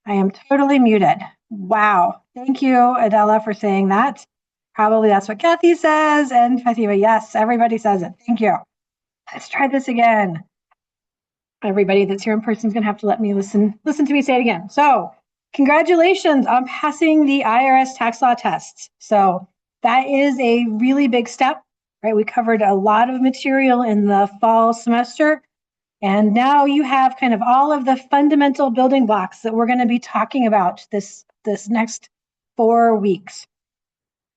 I am totally muted. Wow. Thank you, Adela, for saying that. Probably that's what Kathy says. And Fatima, yes, everybody says it. Thank you. Let's try this again. Everybody that's here in person is going to have to let me listen to me say it again. So congratulations on passing the IRS tax law tests. So that is a really big step, right? We covered a lot of material in the fall semester. And now you have kind of all of the fundamental building blocks that we're going to be talking about this next 4 weeks.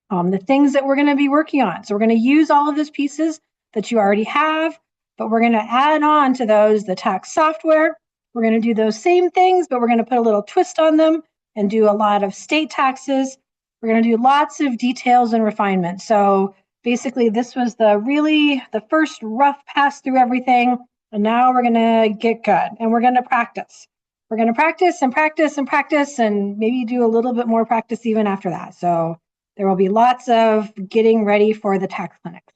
The things that we're going to be working on. So we're going to use all of those pieces that you already have, but we're going to add on to those the tax software. We're going to do those same things, but we're going to put a little twist on them and do a lot of state taxes. We're going to do lots of details and refinement. So basically, this was the first rough pass through everything. And now we're going to get good and we're going to practice. We're going to practice and practice and practice and maybe do a little bit more practice even after that. So there will be lots of getting ready for the tax clinics.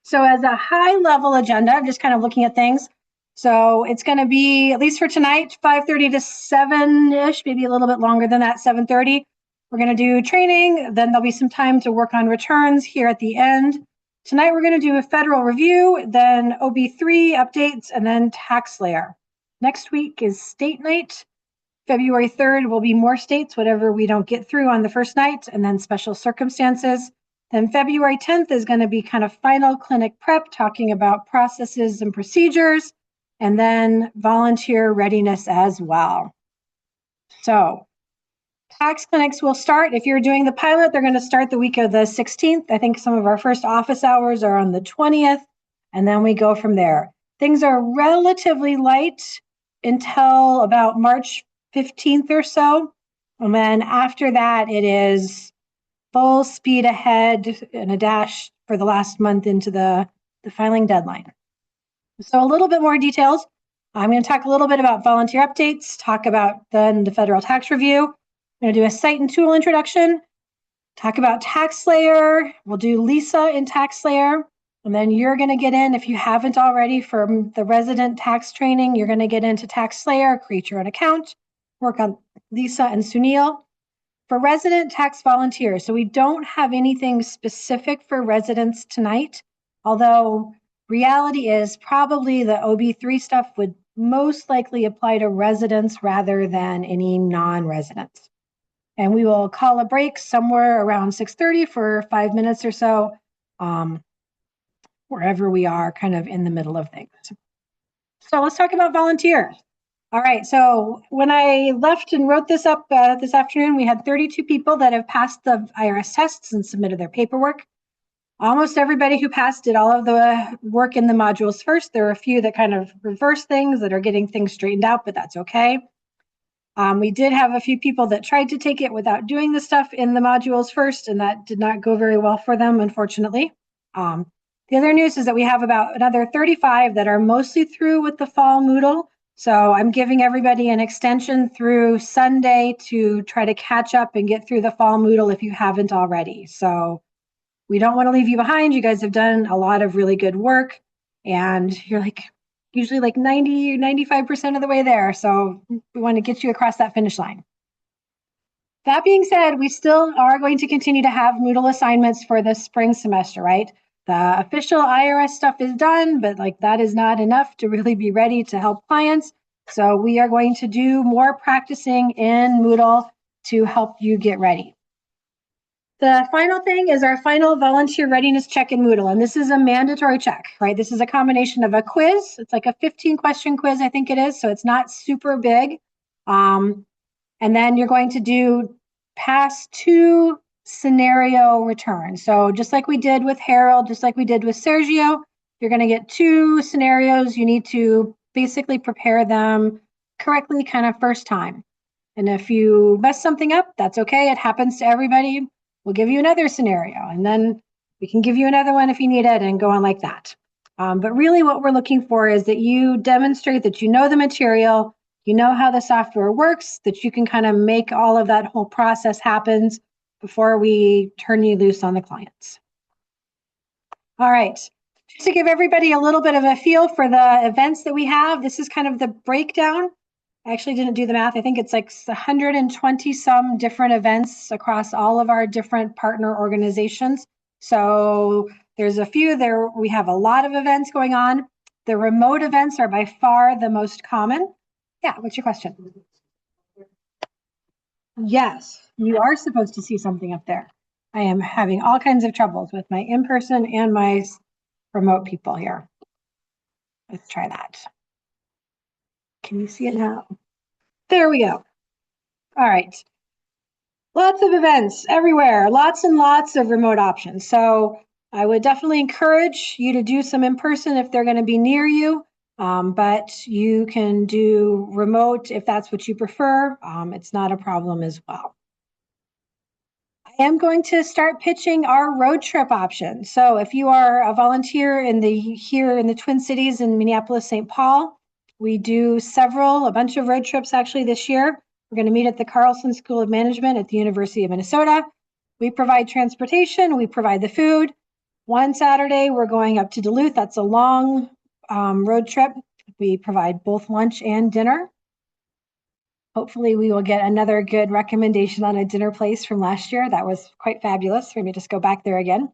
So as a high level agenda, I'm just kind of looking at things. So it's going to be, at least for tonight, 5:30 to 7-ish, maybe a little bit longer than that, 7:30. We're going to do training. Then there'll be some time to work on returns here at the end. Tonight, we're going to do a federal review, then OB3 updates, and then TaxSlayer. Next week is state night. February 3rd will be more states, whatever we don't get through on the first night, and then special circumstances. Then February 10th is going to be kind of final clinic prep, talking about processes and procedures, and then volunteer readiness as well. So tax clinics will start. If you're doing the pilot, they're going to start the week of the 16th. I think some of our first office hours are on the 20th, and then we go from there. Things are relatively light until about March 15th or so. And then after that, it is full speed ahead and a dash for the last month into the filing deadline. So a little bit more details. I'm going to talk a little bit about volunteer updates, talk about then the federal tax review. I'm going to do a site and tool introduction, talk about TaxSlayer. We'll do Lisa in TaxSlayer. And then you're going to get in, if you haven't already, from the resident tax training, you're going to get into TaxSlayer, create your own account, work on Lisa and Sunil. For resident tax volunteers, so we don't have anything specific for residents tonight, although reality is probably the OB3 stuff would most likely apply to residents rather than any non-residents. And we will call a break somewhere around 6:30 for 5 minutes or so, wherever we are kind of in the middle of things. So let's talk about volunteers. All right, so when I left and wrote this up this afternoon, we had 32 people that have passed the IRS tests and submitted their paperwork. Almost everybody who passed did all of the work in the modules first. There are a few that kind of reverse things that are getting things straightened out, but that's okay. We did have a few people that tried to take it without doing the stuff in the modules first, and that did not go very well for them, unfortunately. The other news is that we have about another 35 that are mostly through with the fall Moodle. So I'm giving everybody an extension through Sunday to try to catch up and get through the fall Moodle if you haven't already. So we don't want to leave you behind. You guys have done a lot of really good work and you're usually 90 or 95% of the way there. So we want to get you across that finish line. That being said, we still are going to continue to have Moodle assignments for the spring semester, right? The official IRS stuff is done, but that is not enough to really be ready to help clients. So we are going to do more practicing in Moodle to help you get ready. The final thing is our final volunteer readiness check in Moodle, and this is a mandatory check, right? This is a combination of a quiz. It's like a 15-question quiz, I think it is, so it's not super big. And then you're going to do past 2 scenario returns. So just like we did with Harold, just like we did with Sergio, you're going to get 2 scenarios. You need to basically prepare them correctly kind of first time. And if you mess something up, that's okay. It happens to everybody. We'll give you another scenario and then we can give you another one if you need it and go on like that. But really what we're looking for is that you demonstrate that you know the material, you know how the software works, that you can kind of make all of that whole process happen before we turn you loose on the clients. All right, just to give everybody a little bit of a feel for the events that we have, this is kind of the breakdown. I actually didn't do the math. I think it's like 120 some different events across all of our different partner organizations. So there's a few there. We have a lot of events going on. The remote events are by far the most common. Yeah, what's your question? Yes, you are supposed to see something up there. I am having all kinds of troubles with my in-person and my remote people here. Let's try that. Can you see it now? There we go. All right. Lots of events everywhere, lots and lots of remote options. So I would definitely encourage you to do some in person if they're going to be near you, but you can do remote if that's what you prefer. It's not a problem as well. I am going to start pitching our road trip option. So if you are a volunteer here in the Twin Cities in Minneapolis, St. Paul, we do a bunch of road trips actually this year. We're going to meet at the Carlson School of Management at the University of Minnesota. We provide transportation, we provide the food. One Saturday, we're going up to Duluth. That's a long road trip. We provide both lunch and dinner. Hopefully we will get another good recommendation on a dinner place from last year. That was quite fabulous. We're going to just go back there again.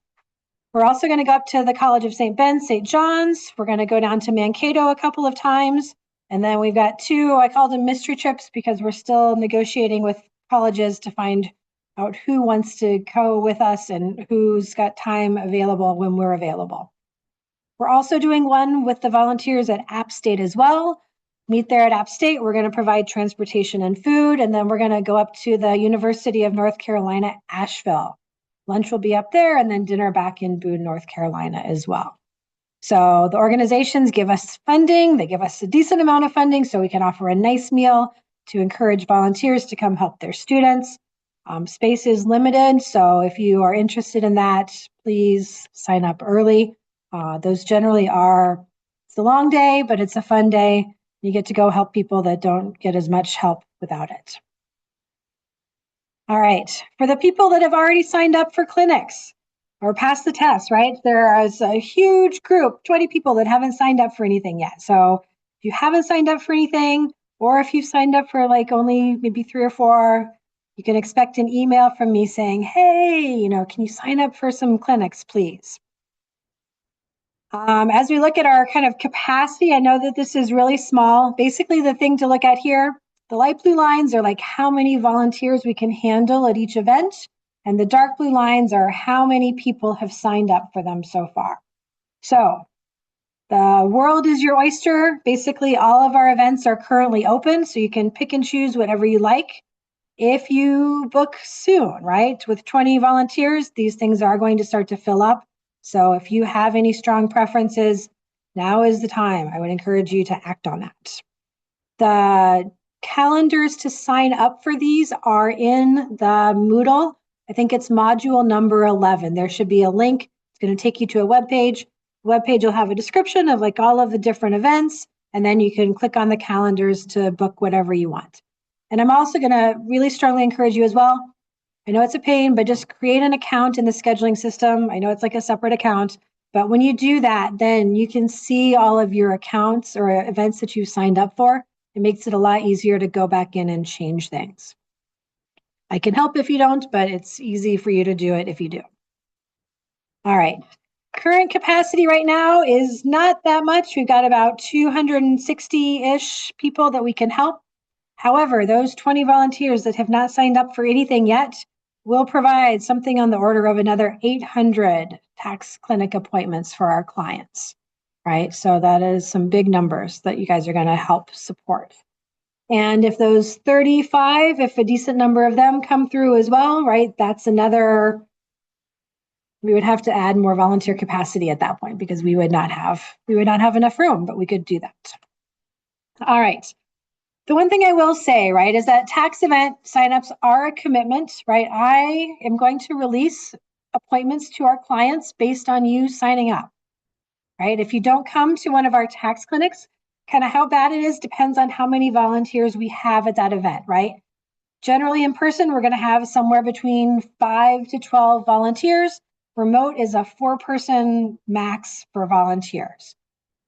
We're also going to go up to the College of St. Ben, St. John's. We're going to go down to Mankato a couple of times. And then we've got two, I call them mystery trips because we're still negotiating with colleges to find out who wants to go with us and who's got time available when we're available. We're also doing one with the volunteers at App State as well. Meet there at App State. We're going to provide transportation and food, and then we're going to go up to the University of North Carolina, Asheville. Lunch will be up there, and then dinner back in Boone, North Carolina as well. So the organizations give us funding. They give us a decent amount of funding so we can offer a nice meal to encourage volunteers to come help their students. Space is limited, so if you are interested in that, please sign up early. Those generally it's a long day, but it's a fun day. You get to go help people that don't get as much help without it. All right, for the people that have already signed up for clinics or passed the test, right? There is a huge group, 20 people that haven't signed up for anything yet. So if you haven't signed up for anything, or if you've signed up for like only maybe 3 or 4, you can expect an email from me saying, hey, can you sign up for some clinics, please? As we look at our kind of capacity, I know that this is really small. Basically, the thing to look at here, the light blue lines are like how many volunteers we can handle at each event. And the dark blue lines are how many people have signed up for them so far. So the world is your oyster. Basically, all of our events are currently open, so you can pick and choose whatever you like. If you book soon, right, with 20 volunteers, these things are going to start to fill up. So if you have any strong preferences, now is the time. I would encourage you to act on that. The calendars to sign up for these are in the Moodle. I think it's module number 11. There should be a link. It's going to take you to a web page. The web page will have a description of like all of the different events, and then you can click on the calendars to book whatever you want. And I'm also going to really strongly encourage you as well. I know it's a pain, but just create an account in the scheduling system. I know it's like a separate account, but when you do that, then you can see all of your accounts or events that you've signed up for. It makes it a lot easier to go back in and change things. I can help if you don't, but it's easy for you to do it if you do. All right. Current capacity right now is not that much. We've got about 260-ish people that we can help. However, those 20 volunteers that have not signed up for anything yet will provide something on the order of another 800 tax clinic appointments for our clients, right? So that is some big numbers that you guys are going to help support. And if those 35, if a decent number of them come through as well, right, that's another, we would have to add more volunteer capacity at that point because we would not have enough room, but we could do that. All right. The one thing I will say, right, is that tax event signups are a commitment, right? I am going to release appointments to our clients based on you signing up, right? If you don't come to one of our tax clinics, kind of how bad it is depends on how many volunteers we have at that event, right? Generally in person, we're going to have somewhere between 5 to 12 volunteers. Remote is a 4-person max for volunteers.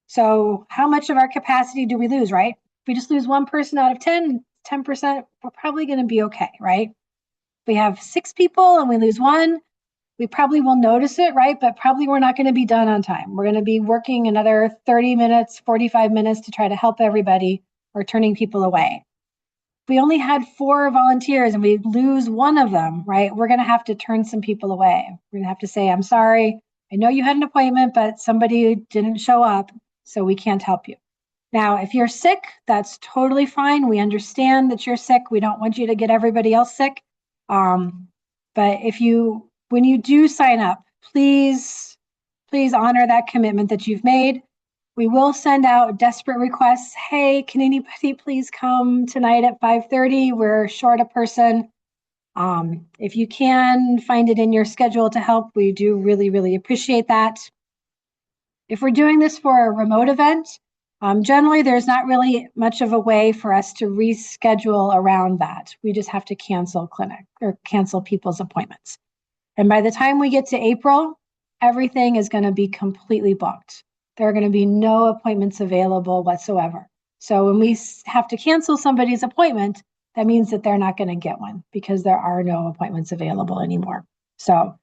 So how much of our capacity do we lose, right? we just lose one person out of 10%, we're probably going to be okay, right? If we have 6 people and we lose one, we probably will notice it, right? But probably we're not going to be done on time. We're going to be working another 30 minutes, 45 minutes to try to help everybody or turning people away. If we only had 4 volunteers and we lose one of them, right? We're going to have to turn some people away. We're going to have to say, I'm sorry. I know you had an appointment, but somebody didn't show up, so we can't help you. Now, if you're sick, that's totally fine. We understand that you're sick. We don't want you to get everybody else sick. But when you do sign up, please honor that commitment that you've made. We will send out desperate requests. Hey, can anybody please come tonight at 5:30? We're short a person. If you can find it in your schedule to help, we do really, really appreciate that. If we're doing this for a remote event, generally there's not really much of a way for us to reschedule around that. We just have to cancel people's appointments. And by the time we get to April, everything is going to be completely booked. There are going to be no appointments available whatsoever. So when we have to cancel somebody's appointment, that means that they're not going to get one because there are no appointments available anymore. So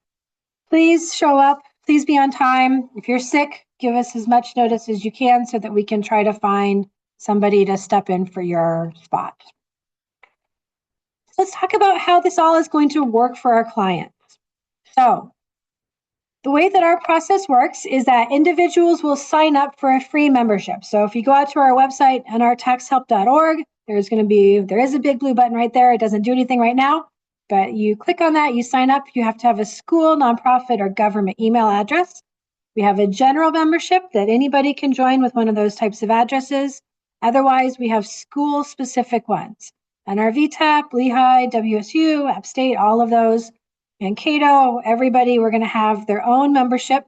please show up. Please be on time. If you're sick, give us as much notice as you can so that we can try to find somebody to step in for your spot. Let's talk about how this all is going to work for our clients. So the way that our process works is that individuals will sign up for a free membership. So if you go out to our website, nrtaxhelp.org, there is a big blue button right there. It doesn't do anything right now, but you click on that, you sign up. You have to have a school, nonprofit, or government email address. We have a general membership that anybody can join with one of those types of addresses. Otherwise, we have school-specific ones. NRVTAP, Lehigh, WSU, App State, all of those. And Cato, everybody, we're going to have their own membership.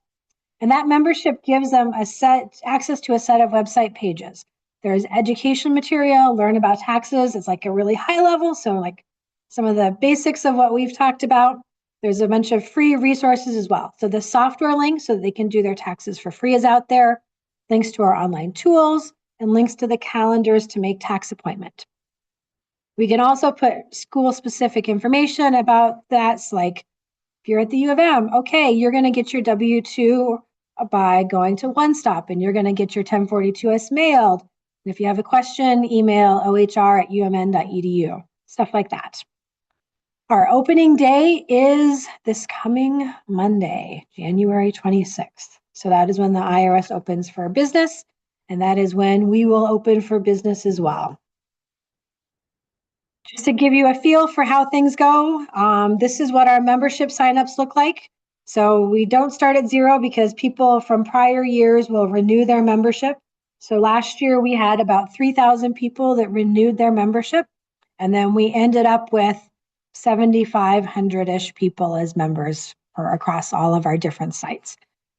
And that membership gives them access to a set of website pages. There's education material, learn about taxes. It's like a really high level. So like some of the basics of what we've talked about. There's a bunch of free resources as well. So the software link so that they can do their taxes for free is out there. Links to our online tools and links to the calendars to make tax appointment. We can also put school-specific information about that. So like if you're at the U of M, okay, you're going to get your W-2 by going to One Stop, and you're going to get your 1042S mailed. And if you have a question, email ohr@umn.edu, stuff like that. Our opening day is this coming Monday, January 26th. So that is when the IRS opens for business, and that is when we will open for business as well. Just to give you a feel for how things go, this is what our membership signups look like. So we don't start at 0 because people from prior years will renew their membership. So last year we had about 3,000 people that renewed their membership, and then we ended up with 7,500-ish people as members across all of our different sites.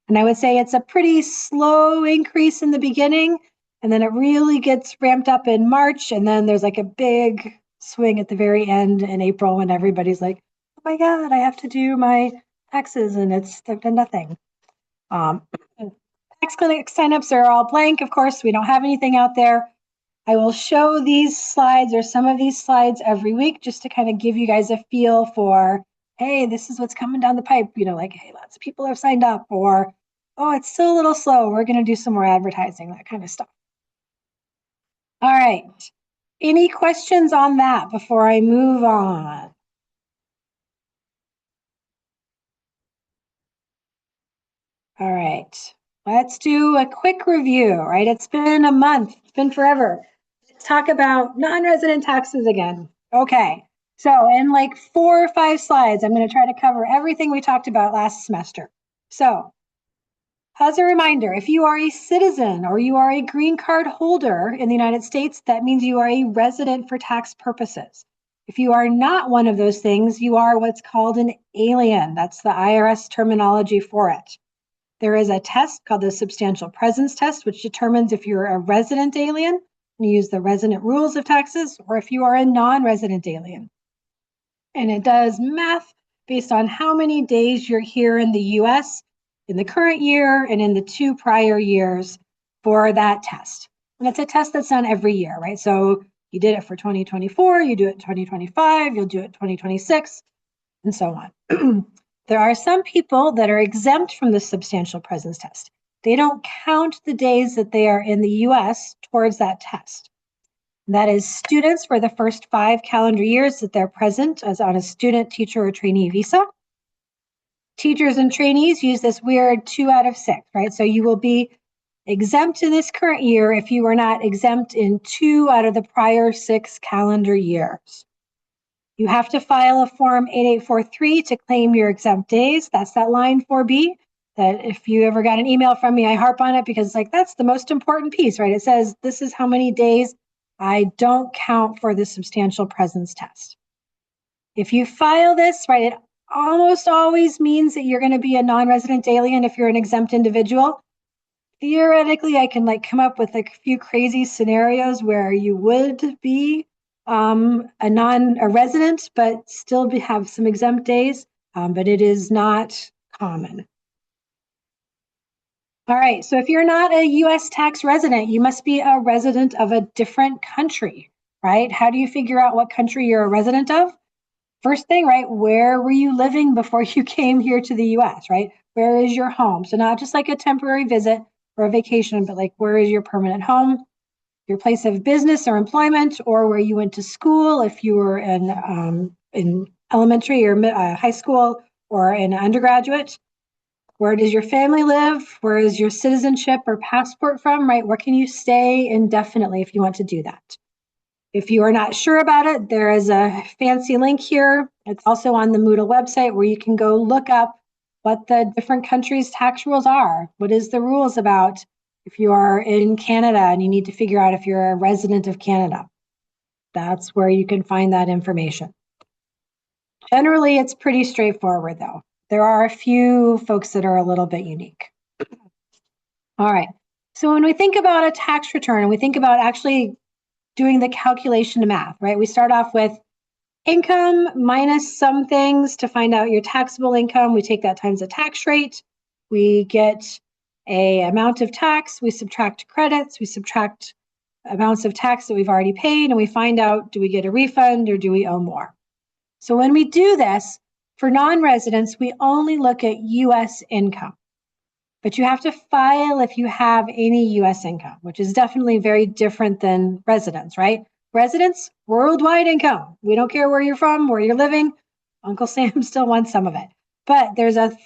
And I would say it's a pretty slow increase in the beginning, and then it really gets ramped up in March, and then there's like a big swing at the very end in April when everybody's like, oh my God, I have to do my taxes, and they've done nothing. Tax clinic signups are all blank. Of course, we don't have anything out there. I will show these slides or some of these slides every week just to kind of give you guys a feel for, hey, this is what's coming down the pipe. Like, hey, lots of people have signed up, or, oh, it's still a little slow. We're going to do some more advertising, that kind of stuff. All right. Any questions on that before I move on? All right, let's do a quick review, right? It's been a month, it's been forever. Let's talk about non-resident taxes again. Okay, so in like 4 or 5 slides, I'm going to try to cover everything we talked about last semester. So as a reminder, if you are a citizen or you are a green card holder in the United States, that means you are a resident for tax purposes. If you are not one of those things, you are what's called an alien. That's the IRS terminology for it. There is a test called the substantial presence test, which determines if you're a resident alien, and you use the resident rules of taxes, or if you are a non-resident alien. And it does math based on how many days you're here in the US in the current year and in the 2 prior years for that test. And it's a test that's done every year, right? So you did it for 2024, you do it 2025, you'll do it 2026, and so on. There are some people that are exempt from the substantial presence test. They don't count the days that they are in the US towards that test. That is students for the first 5 calendar years that they're present as on a student, teacher, or trainee visa. Teachers and trainees use this weird 2 out of 6, right? So you will be exempt in this current year if you were not exempt in 2 out of the prior 6 calendar years. You have to file a Form 8843 to claim your exempt days. That's that line 4B that if you ever got an email from me, I harp on it because like that's the most important piece, right? It says this is how many days I don't count for the substantial presence test. If you file this, right, it almost always means that you're going to be a non-resident alien if you're an exempt individual. Theoretically, I can like come up with like a few crazy scenarios where you would be a resident, but still have some exempt days, but it is not common. All right, so if you're not a US tax resident, you must be a resident of a different country, right? How do you figure out what country you're a resident of? First thing, right, where were you living before you came here to the US, right? Where is your home? So not just like a temporary visit or a vacation, but like where is your permanent home? Your place of business or employment, or where you went to school if you were in elementary or high school or in undergraduate. Where does your family live? Where is your citizenship or passport from, right? Where can you stay indefinitely if you want to do that? If you are not sure about it, there is a fancy link here. It's also on the Moodle website where you can go look up what the different countries' tax rules are. What is the rules about if you are in Canada and you need to figure out if you're a resident of Canada? That's where you can find that information. Generally, it's pretty straightforward though. There are a few folks that are a little bit unique. All right, so when we think about a tax return and we think about actually doing the calculation of math, right? We start off with income minus some things to find out your taxable income. We take that times the tax rate. We get a amount of tax. We subtract credits. We subtract amounts of tax that we've already paid, and we find out, do we get a refund or do we owe more? So when we do this, for non-residents, we only look at US income. But you have to file if you have any US income, which is definitely very different than residents, right? Residents, worldwide income. We don't care where you're from, where you're living. Uncle Sam still wants some of it. But there's a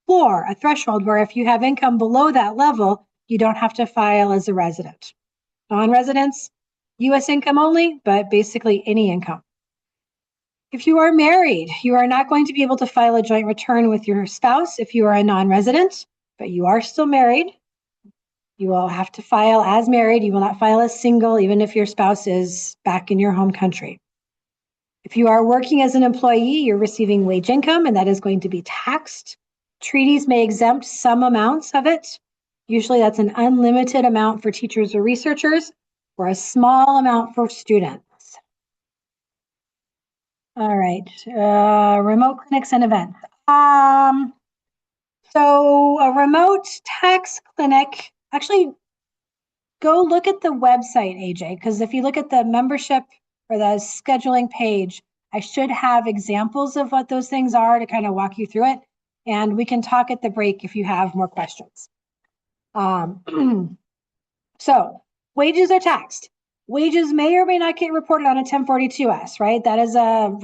floor, a threshold where if you have income below that level, you don't have to file as a resident. Non-residents, US income only, but basically any income. If you are married, you are not going to be able to file a joint return with your spouse if you are a non-resident, but you are still married. You will have to file as married. You will not file as single, even if your spouse is back in your home country. If you are working as an employee, you're receiving wage income, and that is going to be taxed. Treaties may exempt some amounts of it. Usually that's an unlimited amount for teachers or researchers, or a small amount for students. All right, remote clinics and events. So a remote tax clinic, actually go look at the website, AJ, because if you look at the membership or the scheduling page, I should have examples of what those things are to kind of walk you through it. And we can talk at the break if you have more questions. So wages are taxed. Wages may or may not get reported on a 1042-S, right? That is a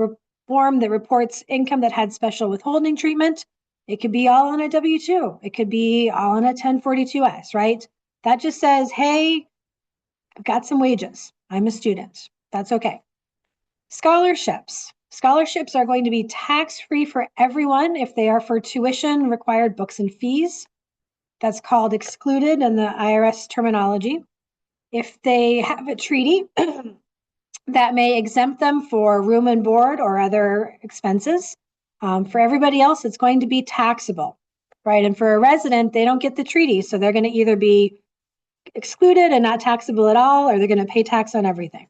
form that reports income that had special withholding treatment. It could be all on a W-2. It could be all on a 1042-S, right? That just says, hey, I've got some wages. I'm a student. That's okay. Scholarships. Scholarships are going to be tax-free for everyone if they are for tuition, required books and fees. That's called excluded in the IRS terminology. If they have a treaty, that may exempt them for room and board or other expenses. For everybody else, it's going to be taxable, right? And for a resident, they don't get the treaty. So they're going to either be excluded and not taxable at all, or they're going to pay tax on everything.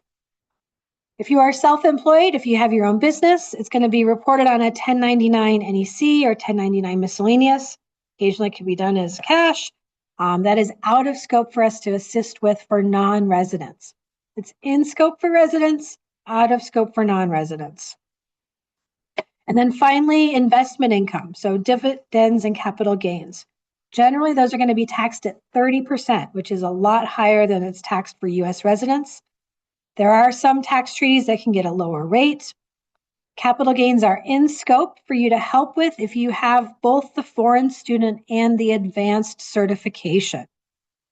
If you are self-employed, if you have your own business, it's going to be reported on a 1099 NEC or 1099 miscellaneous. Occasionally it can be done as cash. That is out of scope for us to assist with for non-residents. It's in scope for residents, out of scope for non-residents. And then finally, investment income, so dividends and capital gains. Generally, those are going to be taxed at 30%, which is a lot higher than it's taxed for US residents. There are some tax treaties that can get a lower rate. Capital gains are in scope for you to help with if you have both the foreign student and the advanced certification.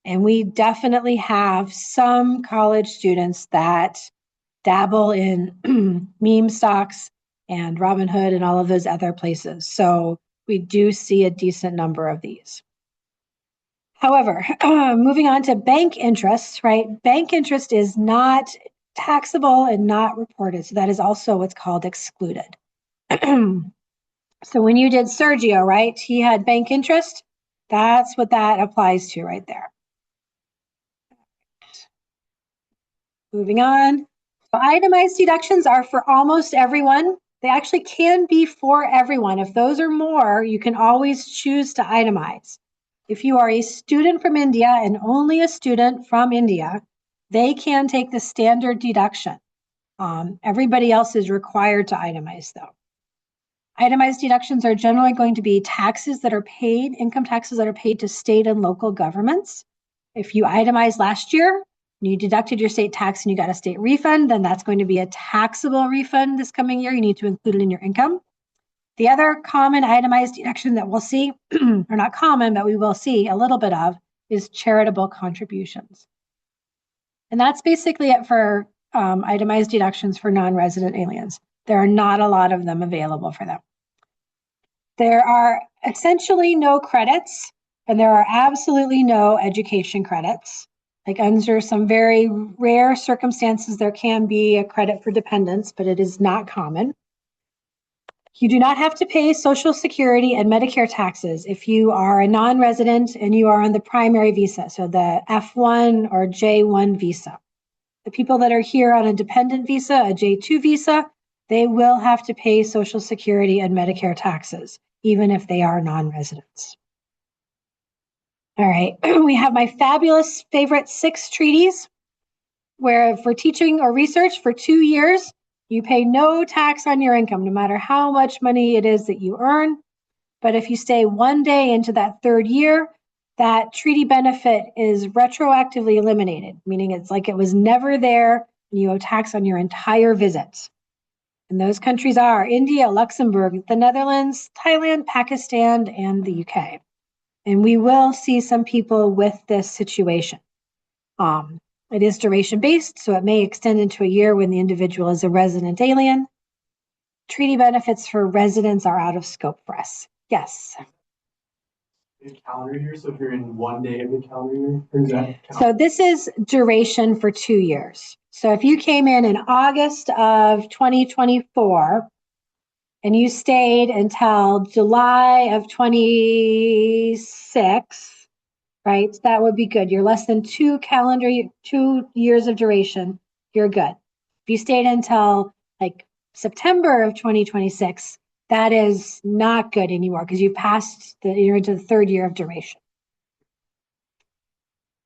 And we definitely have some college students that dabble in meme stocks and Robinhood and all of those other places. So we do see a decent number of these. However, moving on to bank interest, right? Bank interest is not taxable and not reported. So that is also what's called excluded. So when you did Sergio, right, he had bank interest. That's what that applies to right there. Moving on. So itemized deductions are for almost everyone. They actually can be for everyone. If those are more, you can always choose to itemize. If you are a student from India and only a student from India, they can take the standard deduction. Everybody else is required to itemize though. Itemized deductions are generally going to be taxes that are paid, income taxes that are paid to state and local governments. If you itemized last year, and you deducted your state tax and you got a state refund, then that's going to be a taxable refund this coming year. You need to include it in your income. The other common itemized deduction that we'll see, or not common, but we will see a little bit of, is charitable contributions. And that's basically it for itemized deductions for non-resident aliens. There are not a lot of them available for them. There are essentially no credits, and there are absolutely no education credits. Like under some very rare circumstances, there can be a credit for dependents, but it is not common. You do not have to pay Social Security and Medicare taxes if you are a non-resident and you are on the primary visa, so the F1 or J1 visa. The people that are here on a dependent visa, a J2 visa, they will have to pay Social Security and Medicare taxes, even if they are non-residents. All right, we have my fabulous favorite 6 treaties, where for teaching or research for 2 years, you pay no tax on your income, no matter how much money it is that you earn. But if you stay 1 day into that 3rd year, that treaty benefit is retroactively eliminated, meaning it's like it was never there, and you owe tax on your entire visit. And those countries are India, Luxembourg, the Netherlands, Thailand, Pakistan, and the UK. And we will see some people with this situation. It is duration based, so it may extend into a year when the individual is a resident alien. Treaty benefits for residents are out of scope for us. Yes. In calendar year, so if you're in 1 day of the calendar year, or is that so this is duration for 2 years. So if you came in August of 2024 and you stayed until July of 26, right? That would be good. You're less than 2 years of duration. You're good. If you stayed until like September of 2026, that is not good anymore because you've passed you're into the 3rd year of duration.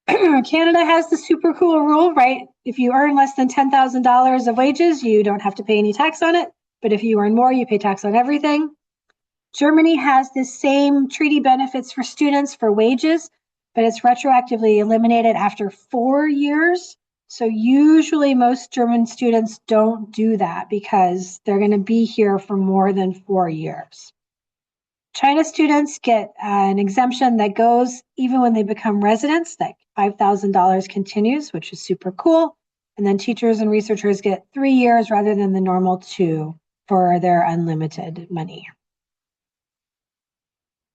Canada has the super cool rule, right? If you earn less than $10,000 of wages, you don't have to pay any tax on it. But if you earn more, you pay tax on everything. Germany has the same treaty benefits for students for wages, but it's retroactively eliminated after 4 years. So usually most German students don't do that because they're going to be here for more than 4 years. China students get an exemption that goes even when they become residents, that $5,000 continues, which is super cool. And then teachers and researchers get 3 years rather than the normal 2 for their unlimited money.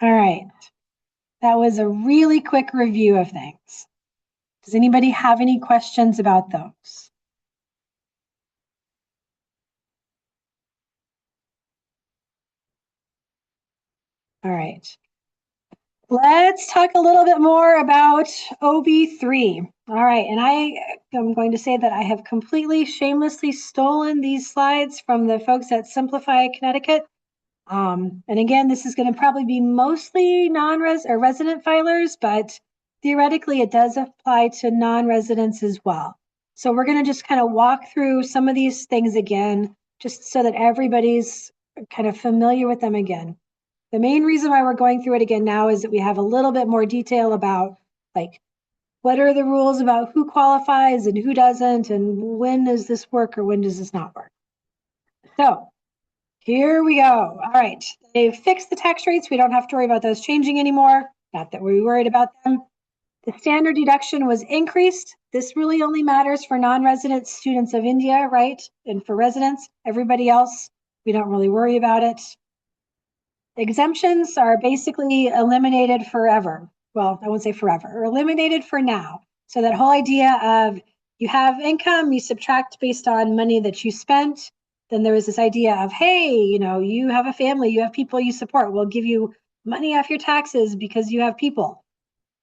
All right, that was a really quick review of things. Does anybody have any questions about those? All right, let's talk a little bit more about OB3. All right, and I am going to say that I have completely shamelessly stolen these slides from the folks at Simplify Connecticut. And again, this is going to probably be mostly non-resident filers, but theoretically, it does apply to non-residents as well. So we're going to just kind of walk through some of these things again, just so that everybody's kind of familiar with them again. The main reason why we're going through it again now is that we have a little bit more detail about like, what are the rules about who qualifies and who doesn't, and when does this work or when does this not work? So here we go. All right, they've fixed the tax rates. We don't have to worry about those changing anymore. Not that we're worried about them. The standard deduction was increased. This really only matters for non-resident students of India, right? And for residents, everybody else, we don't really worry about it. Exemptions are basically eliminated forever. Well, I won't say forever, or eliminated for now. So that whole idea of you have income, you subtract based on money that you spent. Then there was this idea of, hey, you have a family, you have people you support. We'll give you money off your taxes because you have people.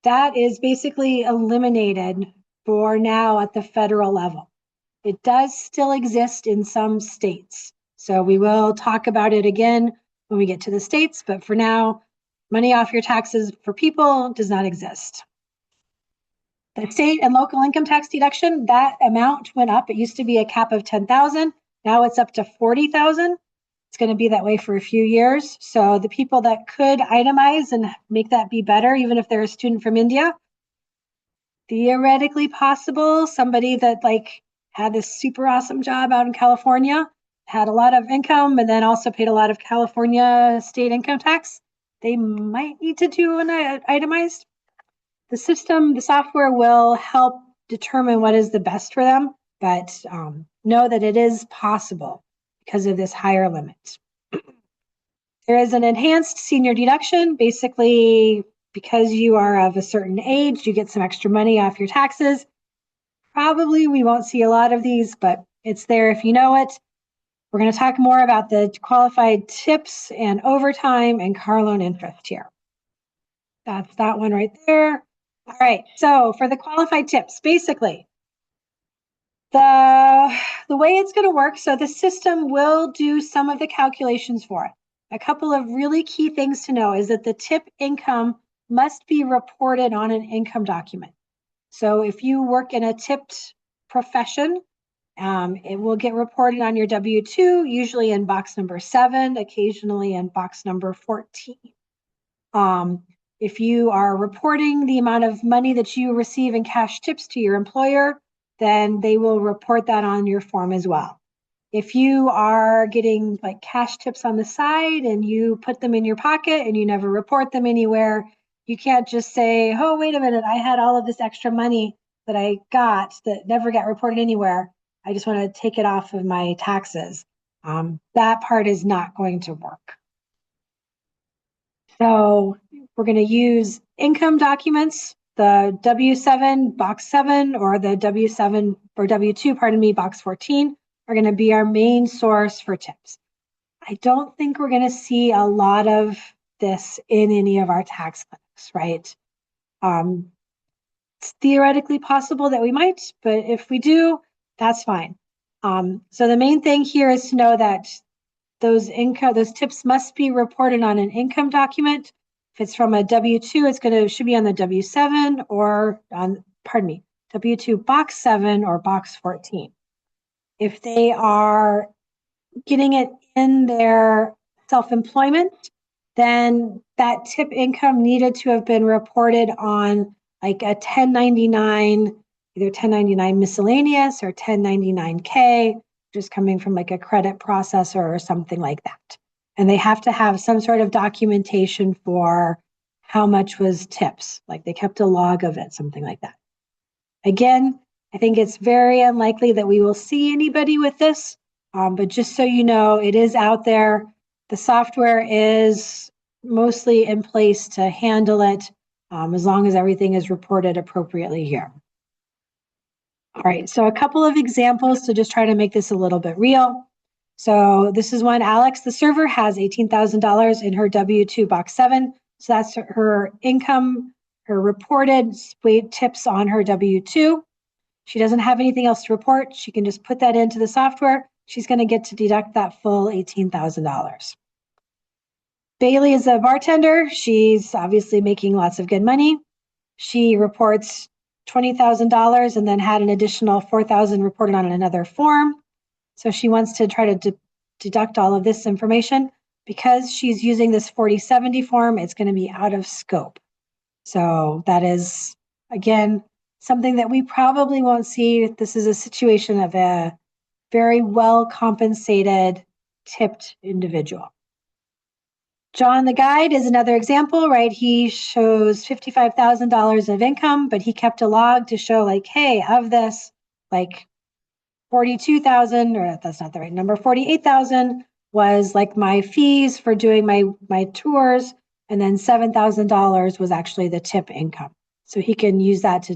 That is basically eliminated for now at the federal level. It does still exist in some states. So we will talk about it again when we get to the states, but for now, money off your taxes for people does not exist. The state and local income tax deduction, that amount went up. It used to be a cap of 10,000. Now it's up to 40,000. It's going to be that way for a few years. So the people that could itemize and make that be better, even if they're a student from India, theoretically possible, somebody that had this super awesome job out in California, had a lot of income, and then also paid a lot of California state income tax, they might need to do an itemized. The system, the software will help determine what is the best for them, but know that it is possible because of this higher limit. There is an enhanced senior deduction. Basically, because you are of a certain age, you get some extra money off your taxes. Probably we won't see a lot of these, but it's there if you know it. We're going to talk more about the qualified tips and overtime and car loan interest here. That's that one right there. All right, so for the qualified tips, basically, the way it's going to work, so the system will do some of the calculations for it. A couple of really key things to know is that the tip income must be reported on an income document. So if you work in a tipped profession, it will get reported on your W-2, usually in box number 7, occasionally in box number 14. If you are reporting the amount of money that you receive in cash tips to your employer, then they will report that on your form as well. If you are getting cash tips on the side and you put them in your pocket and you never report them anywhere, you can't just say, oh, wait a minute, I had all of this extra money that I got that never got reported anywhere. I just want to take it off of my taxes. That part is not going to work. So we're going to use income documents, the W7, box 7, or the W7 or W2, pardon me, box 14 are going to be our main source for tips. I don't think we're going to see a lot of this in any of our tax clinics, right? It's theoretically possible that we might, but if we do, that's fine. So the main thing here is to know that those tips must be reported on an income document. If it's from a W-2, should be on the W-7 or on, W-2 box 7 or box 14. If they are getting it in their self-employment, then that tip income needed to have been reported on a 1099, either 1099 miscellaneous or 1099K, just coming from a credit processor or something like that. And they have to have some sort of documentation for how much was tips, they kept a log of it, something like that. Again, I think it's very unlikely that we will see anybody with this, but just so you know, it is out there. The software is mostly in place to handle it as long as everything is reported appropriately here. All right, so a couple of examples to just try to make this a little bit real. So this is one, Alex, the server has $18,000 in her W-2 box 7. So that's her income, her reported tips on her W-2. She doesn't have anything else to report. She can just put that into the software. She's going to get to deduct that full $18,000. Bailey is a bartender. She's obviously making lots of good money. she reports $20,000 and then had an additional $4,000 reported on another form. So she wants to try to deduct all of this information. Because she's using this 4070 form, it's going to be out of scope. So that is, again, something that we probably won't see. This is a situation of a very well compensated, tipped individual. John the guide is another example, right? He shows $55,000 of income, but he kept a log to show like, hey, of this, like 42,000, or that's not the right number, 48,000 was like my fees for doing my tours, and then $7,000 was actually the tip income. So he can use that to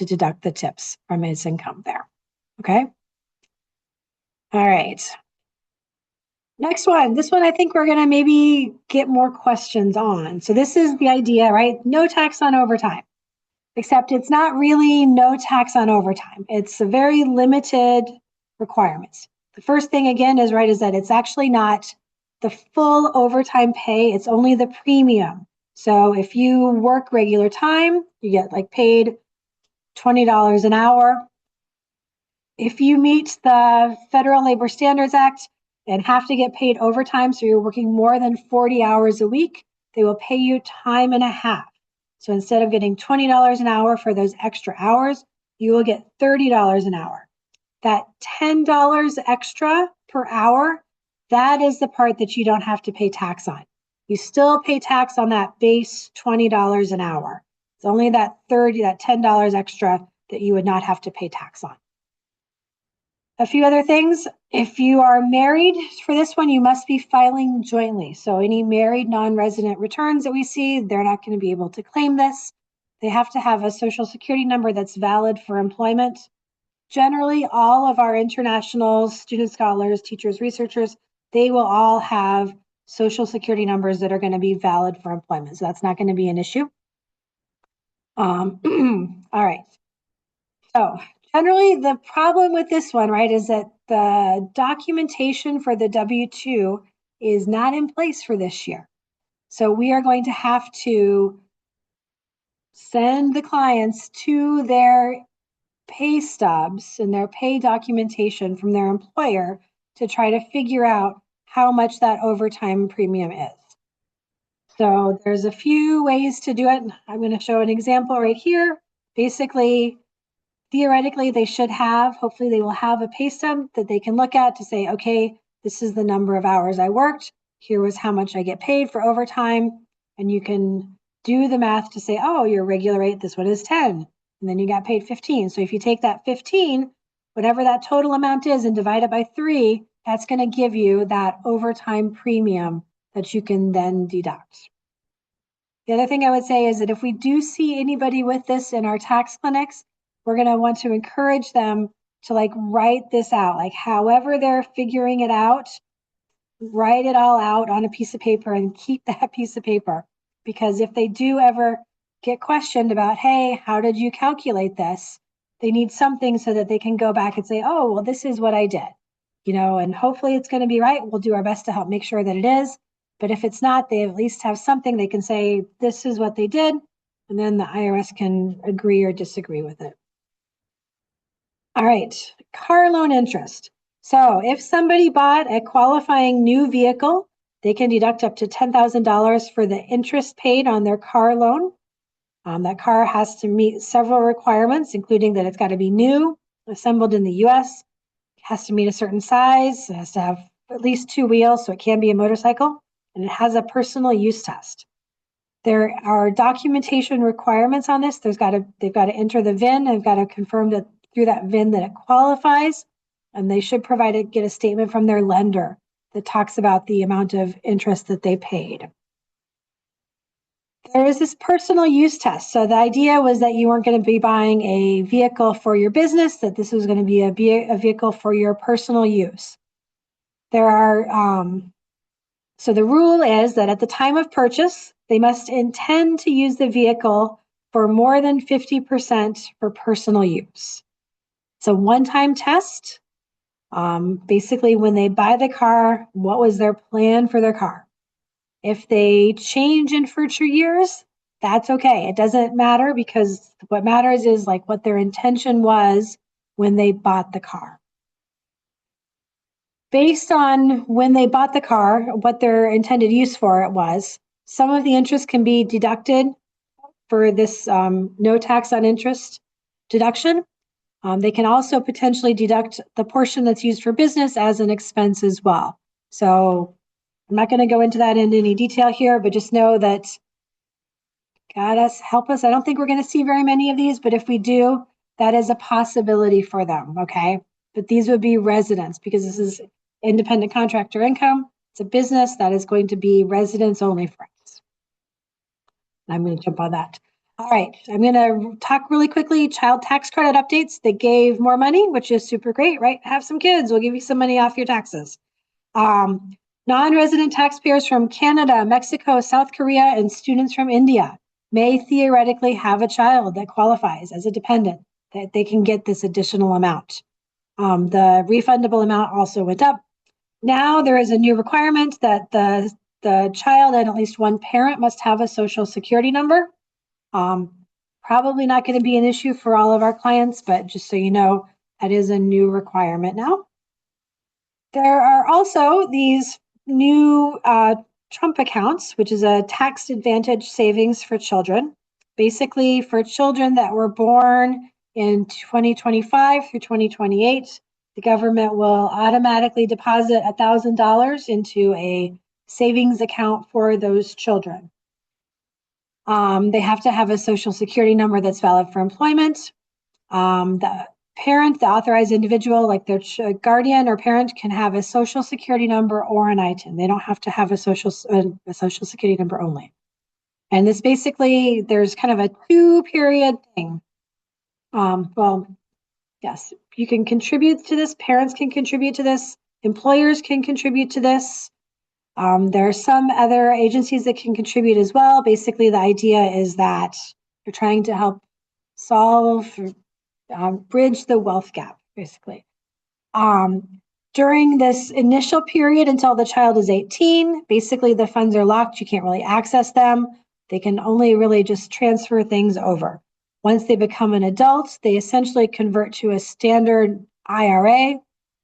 deduct the tips from his income there. Okay. All right. Next one. This one I think we're going to maybe get more questions on. So this is the idea, right? No tax on overtime. Except it's not really no tax on overtime. It's a very limited requirements. The first thing again is that it's actually not the full overtime pay. It's only the premium. So if you work regular time, you get like paid $20 an hour. If you meet the Federal Labor Standards Act and have to get paid overtime, so you're working more than 40 hours a week, they will pay you time and a half. So instead of getting $20 an hour for those extra hours, you will get $30 an hour. That $10 extra per hour, that is the part that you don't have to pay tax on. You still pay tax on that base $20 an hour. It's only that $10 extra that you would not have to pay tax on. A few other things. If you are married for this one, you must be filing jointly. So any married non-resident returns that we see, they're not going to be able to claim this. They have to have a social security number that's valid for employment. Generally, all of our international student scholars, teachers, researchers, they will all have social security numbers that are going to be valid for employment. So that's not going to be an issue. All right. So generally, the problem with this one, right, is that the documentation for the W-2 is not in place for this year. So we are going to have to send the clients to their pay stubs and their pay documentation from their employer to try to figure out how much that overtime premium is. So there's a few ways to do it. I'm going to show an example right here. Basically, theoretically, they should have, hopefully they will have a pay stub that they can look at to say, okay, this is the number of hours I worked. Here was how much I get paid for overtime. And you can do the math to say, oh, your regular rate, this one is 10. And then you got paid 15. So if you take that 15, whatever that total amount is, and divide it by 3, that's going to give you that overtime premium that you can then deduct. The other thing I would say is that if we do see anybody with this in our tax clinics, we're going to want to encourage them to write this out, however they're figuring it out, write it all out on a piece of paper and keep that piece of paper. Because if they do ever get questioned about, hey, how did you calculate this? They need something so that they can go back and say, oh, well, this is what I did, and hopefully it's going to be right. We'll do our best to help make sure that it is. But if it's not, they at least have something they can say, this is what they did. And then the IRS can agree or disagree with it. All right, car loan interest. So if somebody bought a qualifying new vehicle, they can deduct up to $10,000 for the interest paid on their car loan. That car has to meet several requirements, including that it's got to be new, assembled in the US, it has to meet a certain size, it has to have at least 2 wheels, so it can be a motorcycle, and it has a personal use test. There are documentation requirements on this. They've got to enter the VIN. They've got to confirm that through that VIN that it qualifies, and they should get a statement from their lender that talks about the amount of interest that they paid. There is this personal use test. So the idea was that you weren't going to be buying a vehicle for your business, that this was going to be a vehicle for your personal use. There are, so the rule is that at the time of purchase, they must intend to use the vehicle for more than 50% for personal use. It's a one-time test. Basically, when they buy the car, what was their plan for their car? If they change in future years, That's okay. It doesn't matter because what matters is like what their intention was when they bought the car. Based on when they bought the car, what their intended use for it was, some of the interest can be deducted for this no tax on interest deduction. They can also potentially deduct the portion that's used for business as an expense as well. So I'm not going to go into that in any detail here, but just know that God us, help us. I don't think we're going to see very many of these, but if we do, that is a possibility for them, okay? But these would be residents because this is independent contractor income. It's a business that is going to be residents only for us. I'm going to jump on that. All right, I'm going to talk really quickly. Child tax credit updates. They gave more money, which is super great, right? Have some kids. We'll give you some money off your taxes. Non-resident taxpayers from Canada, Mexico, South Korea, and students from India may theoretically have a child that qualifies as a dependent, that they can get this additional amount. The refundable amount also went up. Now there is a new requirement that the child and at least one parent must have a social security number. Probably not going to be an issue for all of our clients, but just so you know, that is a new requirement now. There are also these new Trump accounts, which is a tax advantage savings for children. Basically, for children that were born in 2025 through 2028, the government will automatically deposit $1,000 into a savings account for those children. They have to have a social security number that's valid for employment. The parent, the authorized individual, like their guardian or parent, can have a social security number or an ITIN. They don't have to have a social security number only. And this basically, there's kind of a 2-period thing. Well, yes, you can contribute to this. Parents can contribute to this. Employers can contribute to this. There are some other agencies that can contribute as well. Basically, the idea is that you're trying to help solve, bridge the wealth gap, basically. During this initial period until the child is 18, basically the funds are locked. You can't really access them. They can only really just transfer things over. Once they become an adult, they essentially convert to a standard IRA.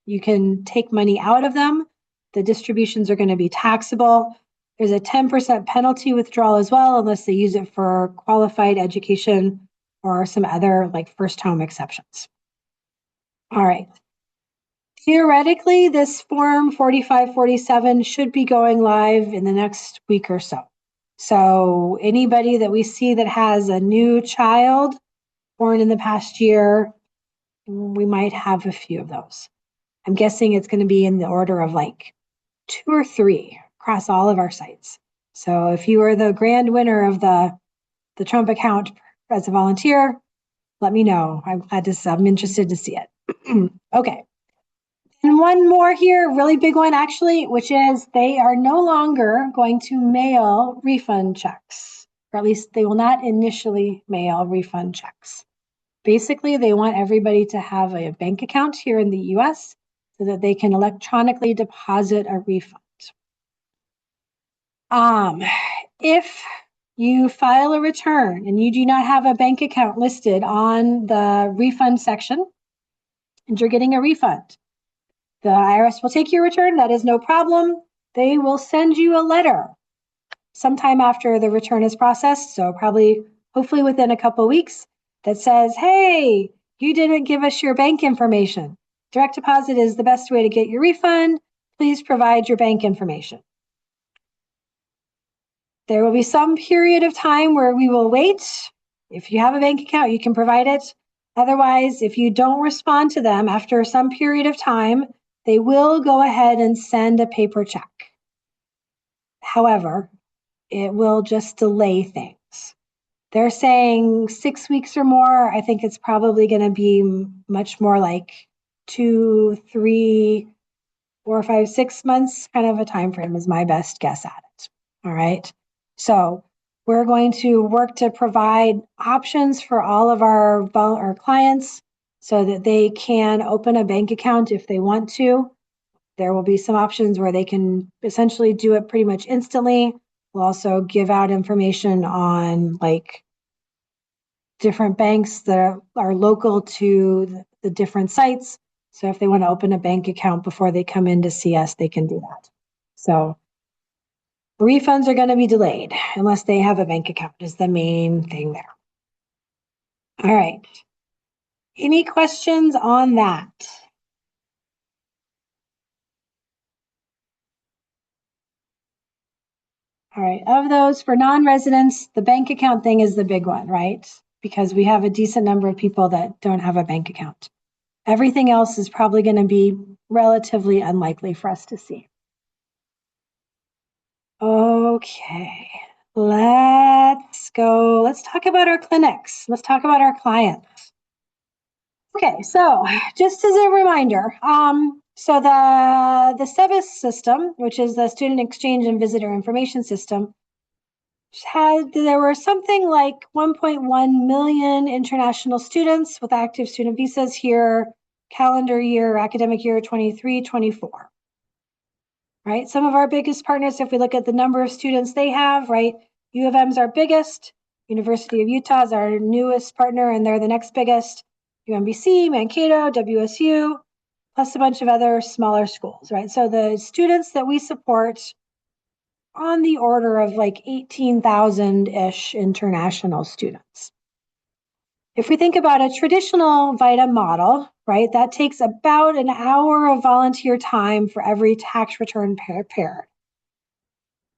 You can take money out of them. The distributions are going to be taxable. There's a 10% penalty withdrawal as well, unless they use it for qualified education or some other like first home exceptions. All right. Theoretically, this Form 4547 should be going live in the next week or so. So anybody that we see that has a new child born in the past year, we might have a few of those. I'm guessing it's going to be in the order of like 2 or 3 across all of our sites. So if you are the grand winner of the Trump account as a volunteer, let me know. I'm interested to see it. Okay. And one more here, really big one actually, which is they are no longer going to mail refund checks, or at least they will not initially mail refund checks. Basically, they want everybody to have a bank account here in the US so that they can electronically deposit a refund. If you file a return and you do not have a bank account listed on the refund section and you're getting a refund, the IRS will take your return. That is no problem. They will send you a letter sometime after the return is processed. So probably, hopefully within a couple of weeks, that says, hey, you didn't give us your bank information. Direct deposit is the best way to get your refund. Please provide your bank information. There will be some period of time where we will wait. If you have a bank account, you can provide it. Otherwise, if you don't respond to them after some period of time, they will go ahead and send a paper check. However, it will just delay things. They're saying 6 weeks or more. I think it's probably going to be much more like 2, 3, 4, 5, 6 months kind of a time frame is my best guess at it. All right. So we're going to work to provide options for all of our clients so that they can open a bank account if they want to. There will be some options where they can essentially do it pretty much instantly. We'll also give out information on like different banks that are local to the different sites. So if they want to open a bank account before they come in to see us, they can do that. So refunds are going to be delayed unless they have a bank account is the main thing there. All right. Any questions on that? All right, of those for non-residents, the bank account thing is the big one, right? Because we have a decent number of people that don't have a bank account. Everything else is probably going to be relatively unlikely for us to see. Okay, let's go. Let's talk about our clinics. Let's talk about our clients. Okay, so just as a reminder, so the SEVIS system, which is the Student Exchange and Visitor Information System, there were something like 1.1 million international students with active student visas here, calendar year, academic year 23-24. Right? Some of our biggest partners, if we look at the number of students they have, right? U of M's our biggest, University of Utah is our newest partner, and they're the next biggest. UMBC, Mankato, WSU, plus a bunch of other smaller schools, right? So the students that we support on the order of like 18,000-ish international students. If we think about a traditional VITA model, right, that takes about an hour of volunteer time for every tax return prepared.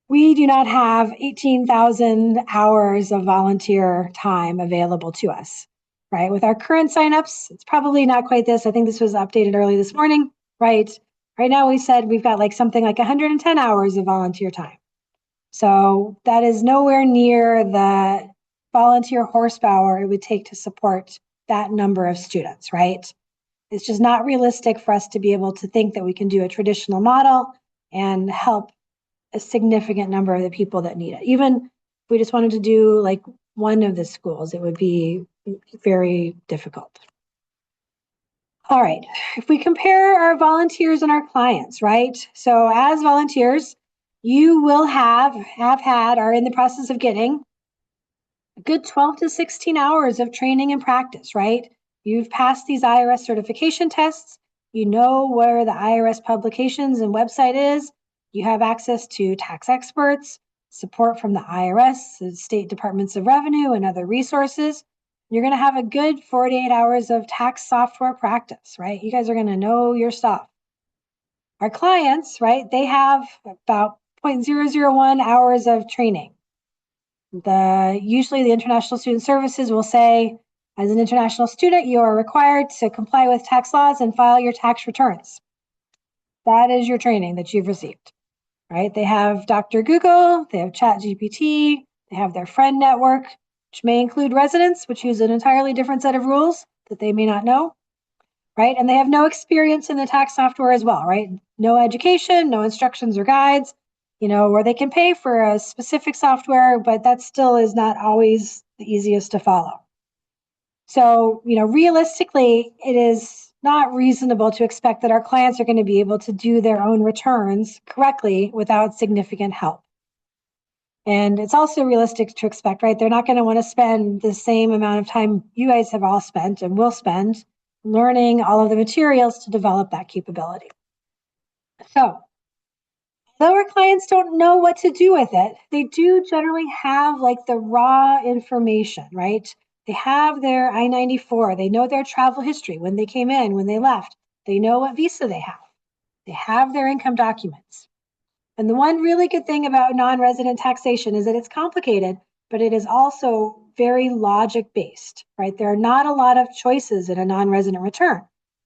We do not have 18,000 hours of volunteer time available to us, right? With our current signups, it's probably not quite this. I think this was updated early this morning, right? Right now we said we've got like something like 110 hours of volunteer time. So that is nowhere near the volunteer horsepower it would take to support that number of students, right? It's just not realistic for us to be able to think that we can do a traditional model and help a significant number of the people that need it. Even if we just wanted to do like one of the schools, it would be very difficult. All right, if we compare our volunteers and our clients, right? So as volunteers, you will have had, are in the process of getting a good 12 to 16 hours of training and practice, right? You've passed these IRS certification tests. You know where the IRS publications and website is. You have access to tax experts, support from the IRS, the state departments of revenue, and other resources. You're going to have a good 48 hours of tax software practice, right? You guys are going to know your stuff. Our clients, right, they have about 0.001 hours of training. Usually the International Student Services will say, as an international student, you are required to comply with tax laws and file your tax returns. That is your training that you've received, right? They have Dr. Google, they have ChatGPT, they have their friend network, which may include residents, which use an entirely different set of rules that they may not know, right? And they have no experience in the tax software as well, right? No education, no instructions or guides, where they can pay for a specific software, but that still is not always the easiest to follow. So, realistically, it is not reasonable to expect that our clients are going to be able to do their own returns correctly without significant help. And it's also realistic to expect, right? They're not going to want to spend the same amount of time you guys have all spent and will spend learning all of the materials to develop that capability. So, though our clients don't know what to do with it, they do generally have like the raw information, right? They have their I-94, they know their travel history, when they came in, when they left, they know what visa they have their income documents. And the one really good thing about non-resident taxation is that it's complicated, but it is also very logic-based, right? There are not a lot of choices in a non-resident return.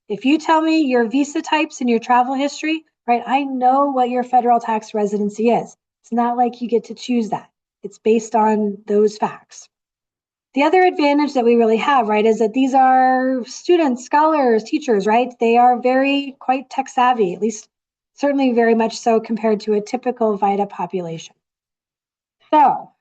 If you tell me your visa types and your travel history, right, I know what your federal tax residency is. It's not like you get to choose that. It's based on those facts. The other advantage that we really have, right, is that these are students, scholars, teachers, right? They are quite tech savvy, at least certainly very much so compared to a typical VITA population. So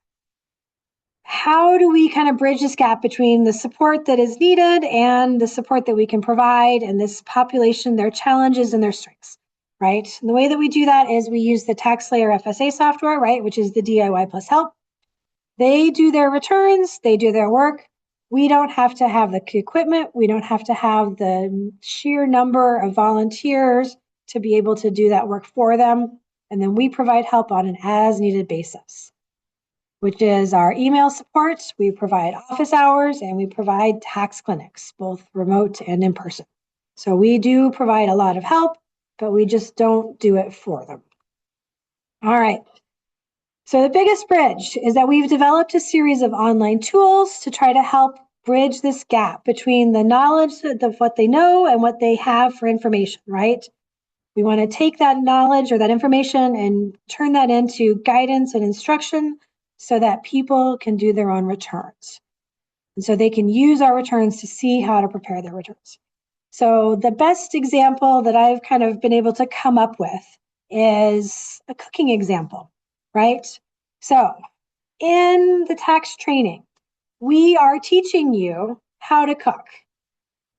how do we kind of bridge this gap between the support that is needed and the support that we can provide and this population, their challenges and their strengths? right? And the way that we do that is we use the TaxSlayer FSA software, right, which is the DIY plus help. They do their returns, they do their work. We don't have to have the equipment. We don't have to have the sheer number of volunteers to be able to do that work for them. And then we provide help on an as needed basis, which is our email support. We provide office hours and we provide tax clinics, both remote and in person. So we do provide a lot of help, but we just don't do it for them. All right. So the biggest bridge is that we've developed a series of online tools to try to help bridge this gap between the knowledge of what they know and what they have for information, right? We want to take that knowledge or that information and turn that into guidance and instruction so that people can do their own returns. And so they can use our returns to see how to prepare their returns. So the best example that I've kind of been able to come up with is a cooking example, right? So in the tax training, we are teaching you how to cook.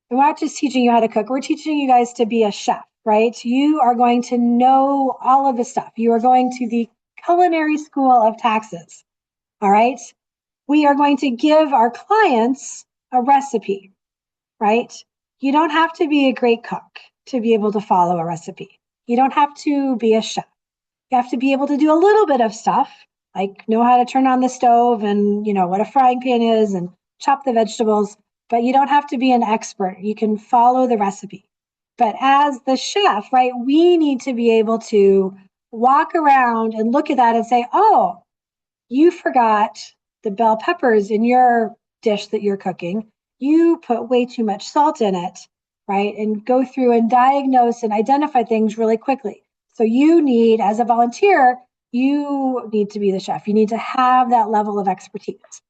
And we're not just teaching you how to cook, we're teaching you guys to be a chef, right? You are going to know all of the stuff. You are going to the culinary school of taxes, all right? We are going to give our clients a recipe, right? You don't have to be a great cook to be able to follow a recipe. You don't have to be a chef. You have to be able to do a little bit of stuff, like know how to turn on the stove and what a frying pan is and chop the vegetables, but you don't have to be an expert. You can follow the recipe. But as the chef, right, we need to be able to walk around and look at that and say, oh, you forgot the bell peppers in your dish that you're cooking. You put way too much salt in it, right? And go through and diagnose and identify things really quickly. So you need, as a volunteer, you need to be the chef. You need to have that level of expertise.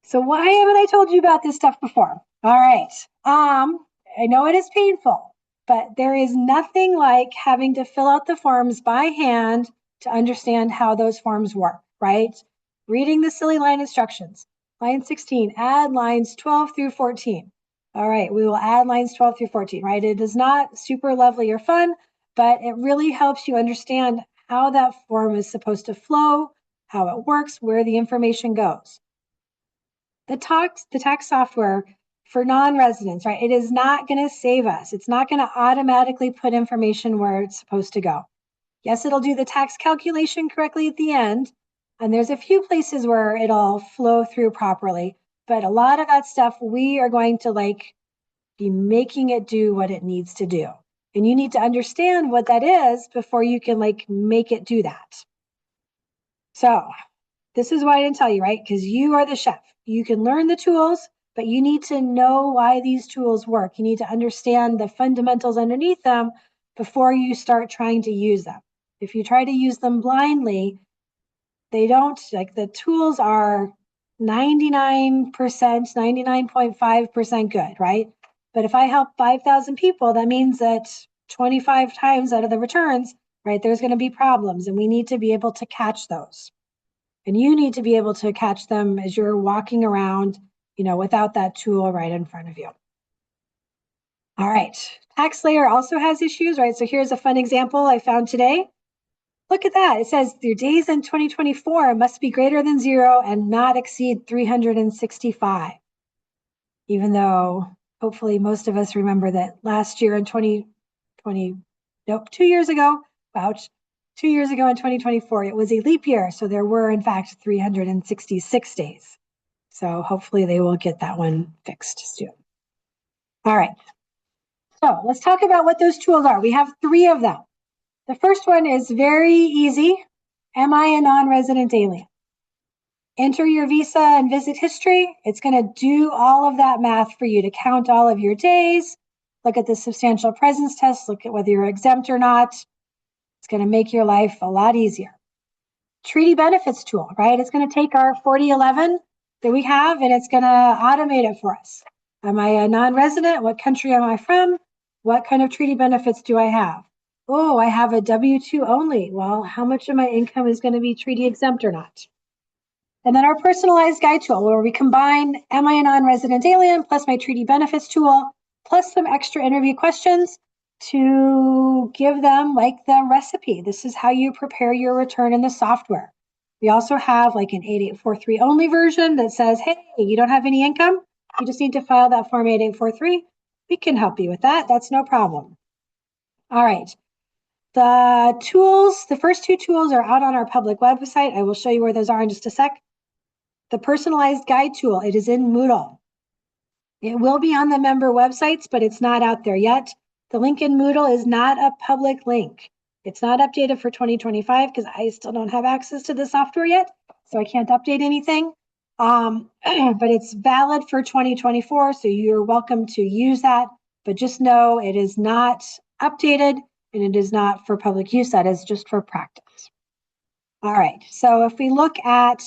So why haven't I told you about this stuff before? All right. I know it is painful, but there is nothing like having to fill out the forms by hand to understand how those forms work, right? Reading the silly line instructions. Line 16, add lines 12 through 14. All right, we will add lines 12 through 14, right? It is not super lovely or fun, but it really helps you understand how that form is supposed to flow, how it works, where the information goes. The tax software for non-residents, right? It is not going to save us. It's not going to automatically put information where it's supposed to go. Yes, it'll do the tax calculation correctly at the end. And there's a few places where it'll flow through properly. But a lot of that stuff, we are going to be making it do what it needs to do. And you need to understand what that is before you can make it do that. So this is why I didn't tell you, right? Because you are the chef. You can learn the tools, but you need to know why these tools work. You need to understand the fundamentals underneath them before you start trying to use them. If you try to use them blindly, they don't, the tools are 99%, 99.5% good, right? But if I help 5,000 people, that means that 25 times out of the returns, right, there's going to be problems, and we need to be able to catch those. And you need to be able to catch them as you're walking around, without that tool right in front of you. All right, TaxSlayer also has issues, right? So here's a fun example I found today. Look at that. It says your days in 2024 must be greater than 0 and not exceed 365. Even though hopefully most of us remember that last year in 2 years ago, ouch, 2 years ago in 2024, it was a leap year. So there were in fact 366 days. So hopefully they will get that one fixed soon. All right. So let's talk about what those tools are. We have 3 of them. The first one is very easy. Am I a non-resident alien? Enter your visa and visit history. It's going to do all of that math for you to count all of your days. Look at the substantial presence test. Look at whether you're exempt or not. It's going to make your life a lot easier. Treaty benefits tool, right? It's going to take our 4011 that we have and it's going to automate it for us. Am I a non-resident? What country am I from? What kind of treaty benefits do I have? Oh, I have a W-2 only. Well, how much of my income is going to be treaty exempt or not? And then our personalized guide tool, where we combine am I a non-resident alien plus my treaty benefits tool, plus some extra interview questions to give them like the recipe. This is how you prepare your return in the software. We also have like an 8843 only version that says, hey, you don't have any income. You just need to file that form 8843. We can help you with that. That's no problem. All right. The tools, the first two tools are out on our public website. I will show you where those are in just a sec. The personalized guide tool, it is in Moodle. It will be on the member websites, but it's not out there yet. The link in Moodle is not a public link. It's not updated for 2025 because I still don't have access to the software yet, so I can't update anything. But it's valid for 2024, so you're welcome to use that. But just know it is not updated and it is not for public use. That is just for practice. All right, so if we look at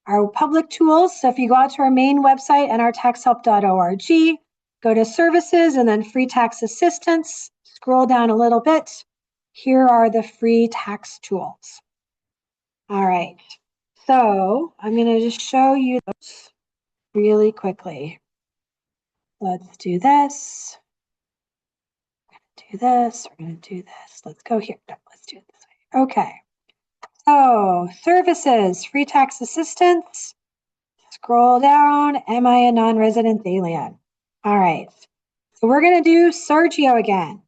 our public tools, so if you go out to our main website, nrtaxhelp.org, go to services and then free tax assistance, scroll down a little bit. Here are the free tax tools. All right, so I'm going to just show you those really quickly. Let's do this. We're going to do this. Let's go here. No, let's do it this way. Okay. So services, free tax assistance. Scroll down. Am I a non-resident alien? All right. So we're going to do Sergio again.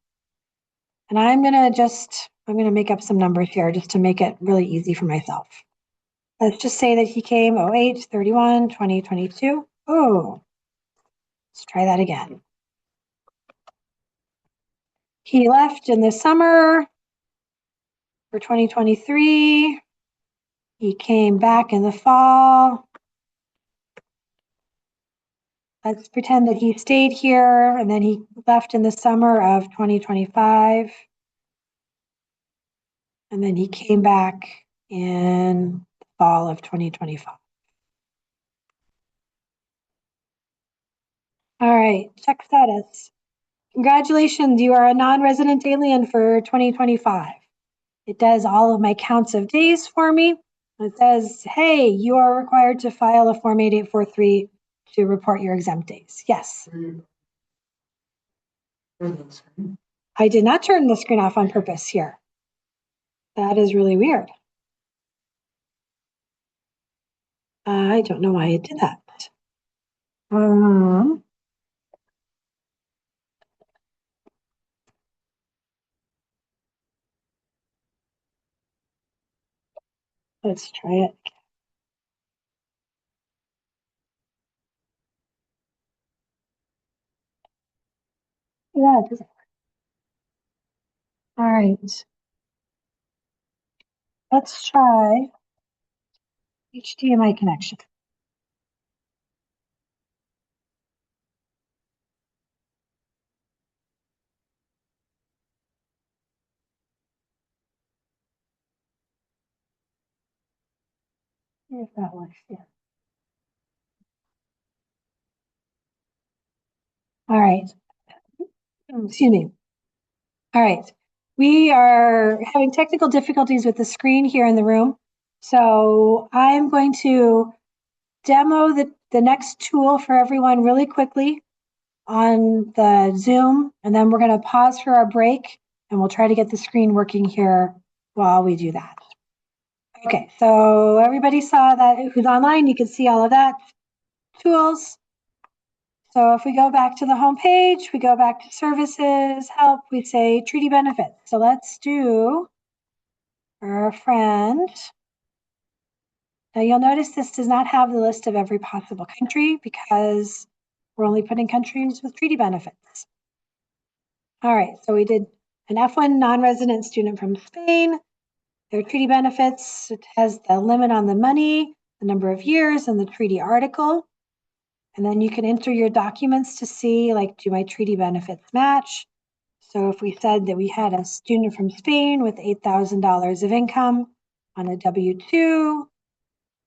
And I'm going to make up some numbers here just to make it really easy for myself. Let's just say that he came 08, 31, 2022. Oh, let's try that again. He left in the summer for 2023. He came back in the fall. Let's pretend that he stayed here and then he left in the summer of 2025. And then he came back in the fall of 2025. All right, check status. Congratulations, you are a non-resident alien for 2025. It does all of my counts of days for me. It says, hey, you are required to file a Form 8843 to report your exempt days. Yes. I did not turn the screen off on purpose here. That is really weird. I don't know why it did that. Let's try it. Yeah, it doesn't work. All right. Let's try HDMI connection. See if that works. Yeah. All right. Excuse me. All right. We are having technical difficulties with the screen here in the room. So I'm going to demo the next tool for everyone really quickly on the Zoom, and then we're going to pause for our break and we'll try to get the screen working here while we do that. Okay, so everybody saw that who's online, you can see all of that. Tools. So if we go back to the home page, we go back to services, help, we say treaty benefits. So let's do our friend. Now you'll notice this does not have the list of every possible country because we're only putting countries with treaty benefits. All right, so we did an F1 non-resident student from Spain. Their treaty benefits, it has the limit on the money, the number of years, and the treaty article. And then you can enter your documents to see, like, do my treaty benefits match? So if we said that we had a student from Spain with $8,000 of income on a W-2,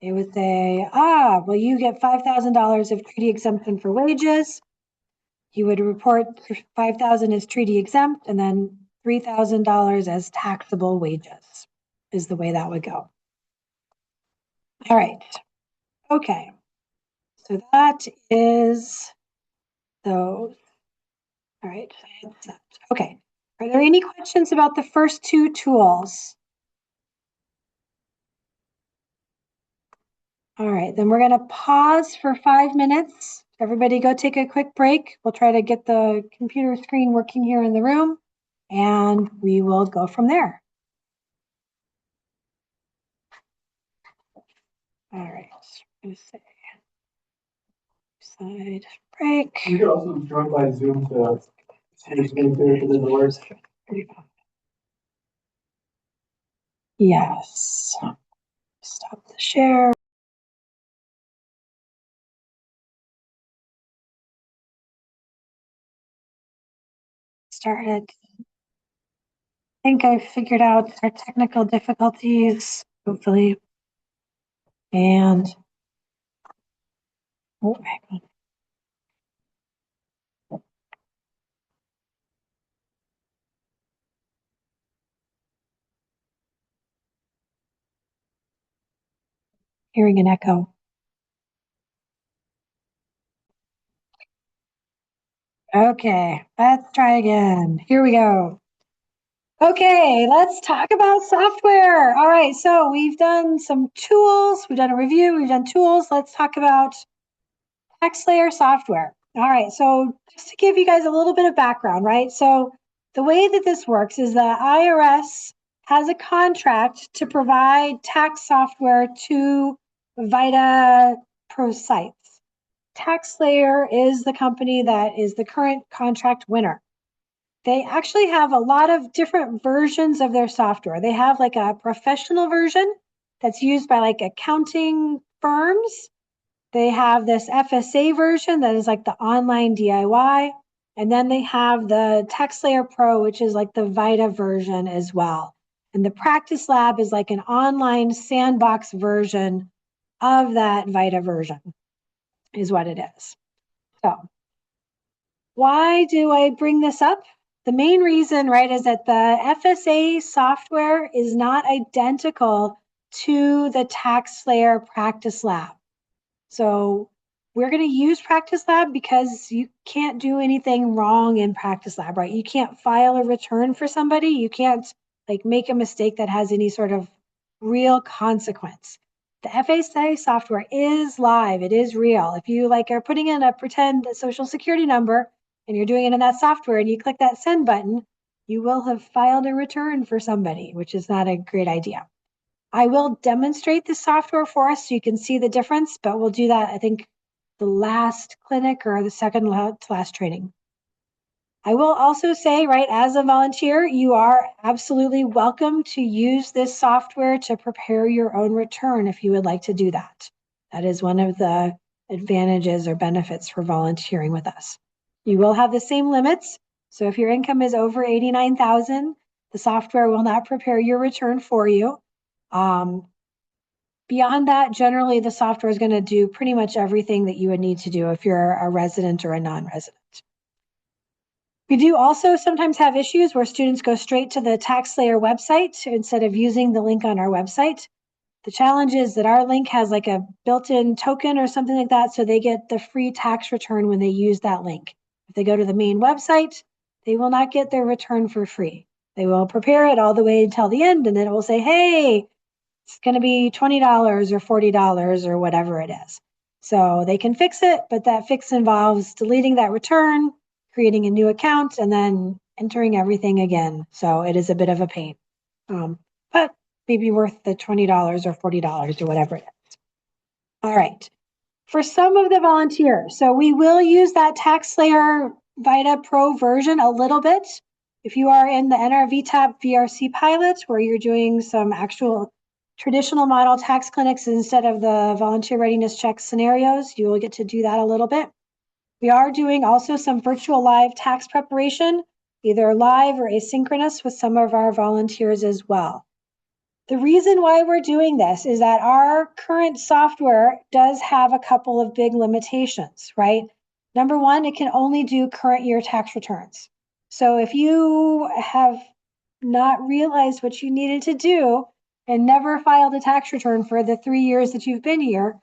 it would say, well, you get $5,000 of treaty exemption for wages. You would report $5,000 as treaty exempt and then $3,000 as taxable wages is the way that would go. All right. Okay. So that is those. All right. Okay. Are there any questions about the first two tools? All right, then we're going to pause for 5 minutes. Everybody go take a quick break. We'll try to get the computer screen working here in the room, and we will go from there. All right, I'm going to say slide break. You could also join by Zoom to share screen clear for the doors. Yes. Stop the share. Started. I think I figured out our technical difficulties, hopefully. And oh, hang on. Hearing an echo. Okay, let's try again. Here we go. Okay, let's talk about software. All right, so we've done some tools. We've done a review. We've done tools. Let's talk about TaxSlayer software. All right, so just to give you guys a little bit of background, right? So the way that this works is the IRS has a contract to provide tax software to Vita Pro sites. TaxSlayer is the company that is the current contract winner. They actually have a lot of different versions of their software. They have like a professional version that's used by like accounting firms. They have this FSA version that is like the online DIY. And then they have the TaxSlayer Pro, which is like the Vita version as well. And the Practice Lab is like an online sandbox version of that Vita version, is what it is. So why do I bring this up? The main reason, right, is that the FSA software is not identical to the TaxSlayer Practice Lab. So we're going to use Practice Lab because you can't do anything wrong in Practice Lab, right? You can't file a return for somebody. You can't like make a mistake that has any sort of real consequence. The FSA software is live. It is real. If you like are putting in a pretend social security number and you're doing it in that software and you click that send button, you will have filed a return for somebody, which is not a great idea. I will demonstrate the software for us so you can see the difference, but we'll do that, I think, the last clinic or the second to last training. I will also say, right, as a volunteer, you are absolutely welcome to use this software to prepare your own return if you would like to do that. That is one of the advantages or benefits for volunteering with us. You will have the same limits. So if your income is over $89,000, the software will not prepare your return for you. Beyond that, generally the software is going to do pretty much everything that you would need to do if you're a resident or a non-resident. We do also sometimes have issues where students go straight to the TaxSlayer website instead of using the link on our website. The challenge is that our link has like a built-in token or something like that, so they get the free tax return when they use that link. If they go to the main website, they will not get their return for free. They will prepare it all the way until the end, and then it will say, hey, it's going to be $20 or $40 or whatever it is. So they can fix it, but that fix involves deleting that return, creating a new account, and then entering everything again. So it is a bit of a pain, but maybe worth the $20 or $40 or whatever it is. All right. For some of the volunteers, so we will use that TaxSlayer Vita Pro version a little bit. If you are in the NRVTAP VRC pilot, where you're doing some actual traditional model tax clinics instead of the volunteer readiness check scenarios, you will get to do that a little bit. We are doing also some virtual live tax preparation, either live or asynchronous with some of our volunteers as well. The reason why we're doing this is that our current software does have a couple of big limitations, right? Number one, it can only do current year tax returns. So if you have not realized what you needed to do and never filed a tax return for the 3 years that you've been here,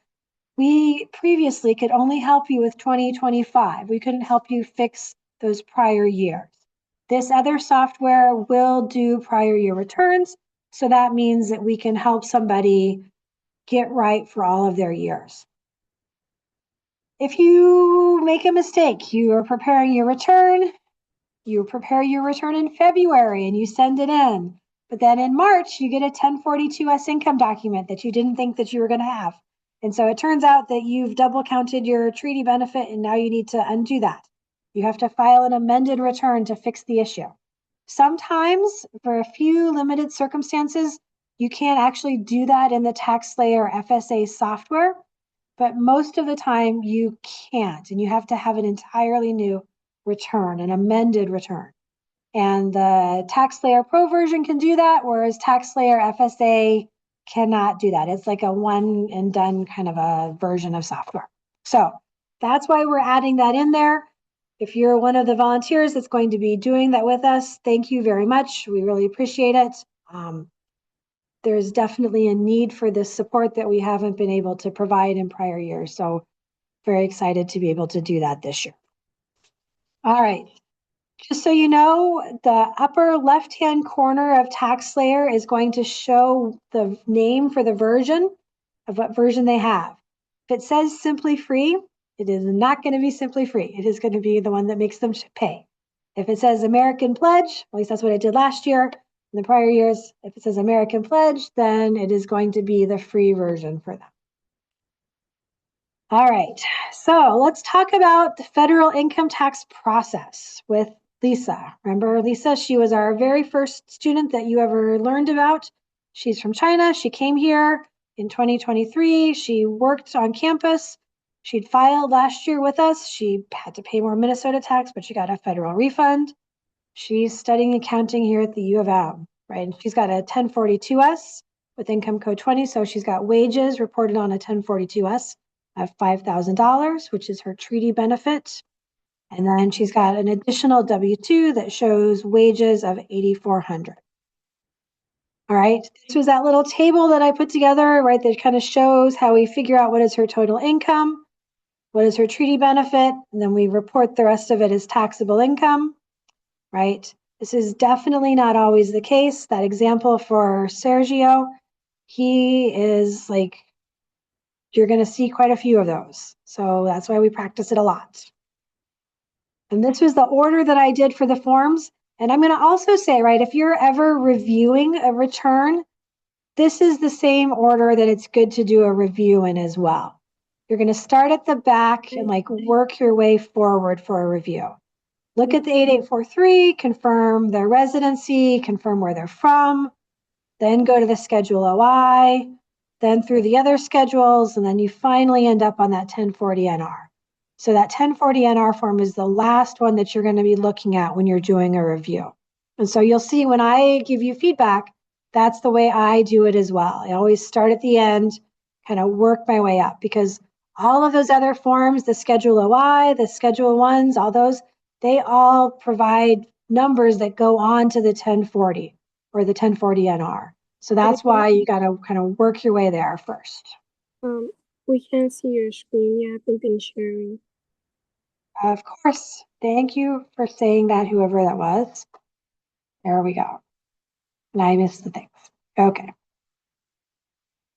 we previously could only help you with 2025. We couldn't help you fix those prior years. This other software will do prior year returns. So that means that we can help somebody get right for all of their years. If you make a mistake, you are preparing your return, you prepare your return in February and you send it in. But then in March, you get a 1042-S income document that you didn't think that you were going to have. And so it turns out that you've double counted your treaty benefit and now you need to undo that. You have to file an amended return to fix the issue. Sometimes, for a few limited circumstances, you can't actually do that in the TaxSlayer FSA software, but most of the time you can't, and you have to have an entirely new return, an amended return. And the TaxSlayer Pro version can do that, whereas TaxSlayer FSA cannot do that. It's like a one and done kind of a version of software. So that's why we're adding that in there. If you're one of the volunteers that's going to be doing that with us, thank you very much. We really appreciate it. There's definitely a need for this support that we haven't been able to provide in prior years. So very excited to be able to do that this year. All right. Just so you know, the upper left-hand corner of TaxSlayer is going to show the name for the version of what version they have. If it says Simply Free, it is not going to be Simply Free. It is going to be the one that makes them pay. If it says American Pledge, at least that's what I did last year, in the prior years, if it says American Pledge, then it is going to be the free version for them. All right, so let's talk about the federal income tax process with Lisa. Remember Lisa? She was our very first student that you ever learned about. She's from China. She came here in 2023. She worked on campus. She'd filed last year with us. She had to pay more Minnesota tax, but she got a federal refund. She's studying accounting here at the U of M, right? And she's got a 1042-S with income code 20. So she's got wages reported on a 1042-S of $5,000, which is her treaty benefit. And then she's got an additional W-2 that shows wages of $8,400. All right, this was that little table that I put together, right, that kind of shows how we figure out what is her total income, what is her treaty benefit, and then we report the rest of it as taxable income, right? This is definitely not always the case. That example for Sergio, he is like, you're going to see quite a few of those. So that's why we practice it a lot. And this was the order that I did for the forms. And I'm going to also say, right, if you're ever reviewing a return, this is the same order that it's good to do a review in as well. You're going to start at the back and like work your way forward for a review. Look at the 8843, confirm their residency, confirm where they're from, then go to the Schedule OI, then through the other schedules, and then you finally end up on that 1040 NR. So that 1040 NR form is the last one that you're going to be looking at when you're doing a review. And so you'll see when I give you feedback, that's the way I do it as well. I always start at the end, kind of work my way up, because all of those other forms, the Schedule OI, the Schedule 1s, all those, they all provide numbers that go on to the 1040 or the 1040 NR. So that's why you got to kind of work your way there first. We can see your screen. You haven't been sharing. Of course. Thank you for saying that, whoever that was. There we go. And I missed the things. Okay.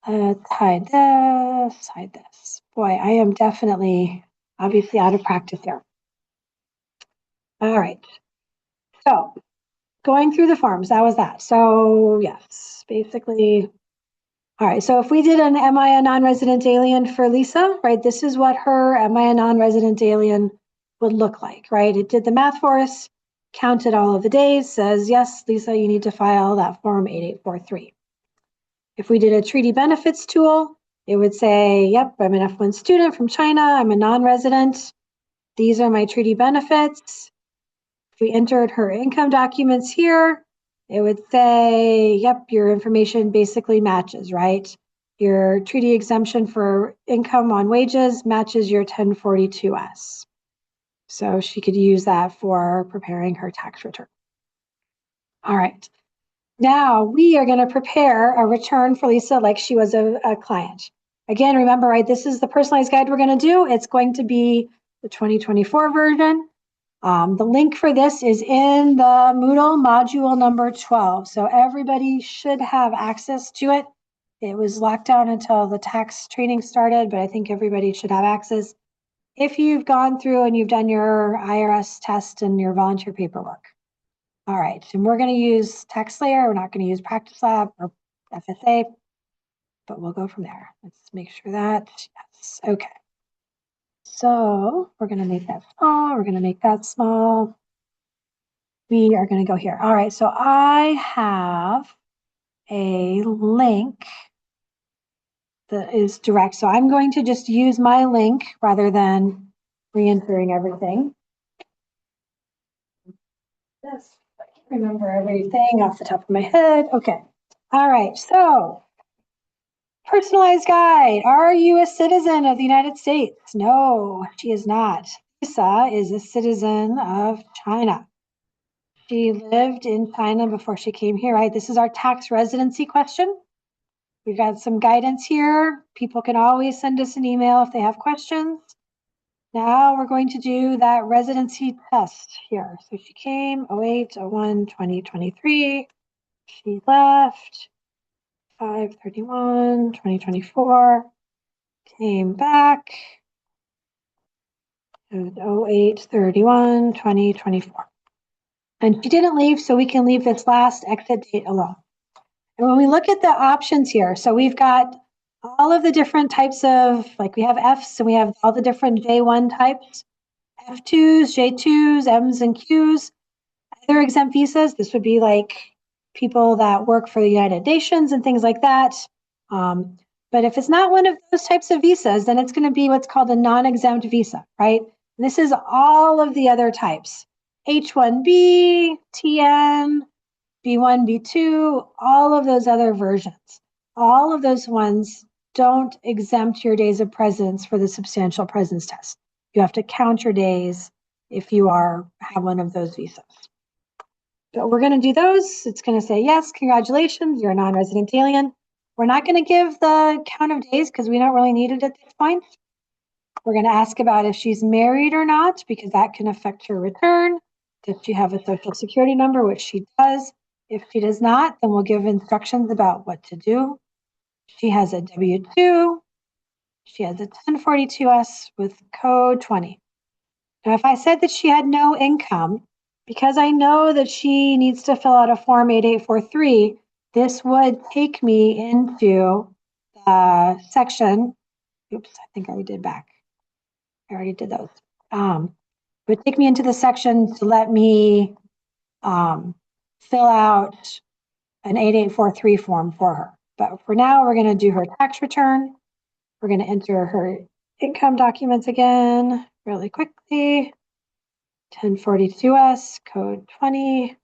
Let's hide this, hide this. Boy, I am definitely, obviously out of practice here. All right. So going through the forms, that was that. So yes, basically, all right. So if we did an Am I a non-resident alien for Lisa, right? This is what her Am I a non-resident alien would look like, right? It did the math for us, counted all of the days, says, yes, Lisa, you need to file that form 8843. If we did a treaty benefits tool, it would say, yep, I'm an F1 student from China. I'm a non-resident. These are my treaty benefits. If we entered her income documents here, it would say, yep, your information basically matches, right? Your treaty exemption for income on wages matches your 1042-S. So she could use that for preparing her tax return. All right. Now we are going to prepare a return for Lisa like she was a client. Again, remember, right, this is the personalized guide we're going to do. It's going to be the 2024 version. The link for this is in the Moodle module number 12. So everybody should have access to it. It was locked down until the tax training started, but I think everybody should have access if you've gone through and you've done your IRS test and your volunteer paperwork. All right, and we're going to use TaxSlayer. We're not going to use Practice Lab or FSA, but we'll go from there. Let's make sure that, yes, okay. So we're going to make that small. We're going to make that small. We are going to go here. All right, so I have a link that is direct. So I'm going to just use my link rather than re-entering everything. Yes, I can't remember everything off the top of my head. Okay. All right, so personalized guide. Are you a citizen of the United States? No, she is not. Lisa is a citizen of China. She lived in China before she came here, right? This is our tax residency question. We've got some guidance here. People can always send us an email if they have questions. Now we're going to do that residency test here. So she came 08, 01, 2023. She left 5/31, 2024. Came back 08/31, 2024. And she didn't leave, so we can leave this last exit date alone. And when we look at the options here, so we've got all of the different types of, like we have Fs and we have all the different J1 types, F2s, J2s, Ms and Qs. Other exempt visas, this would be like people that work for the United Nations and things like that. But if it's not one of those types of visas, then it's going to be what's called a non-exempt visa, right? And this is all of the other types, H1B, TN, B1, B2, all of those other versions. All of those ones don't exempt your days of presence for the substantial presence test. You have to count your days if you have one of those visas. But we're going to do those. It's going to say, yes, congratulations, you're a non-resident alien. We're not going to give the count of days because we don't really need it at this point. We're going to ask about if she's married or not, because that can affect her return. Does she have a social security number, which she does? If she does not, then we'll give instructions about what to do. She has a W-2. She has a 1042S with code 20. Now, if I said that she had no income, because I know that she needs to fill out a form 8843, this would take me into the section. Oops, I think I did back. I already did those. It would take me into the section to let me fill out an 8843 form for her. But for now, we're going to do her tax return. We're going to enter her income documents again really quickly. 1042S, code 20,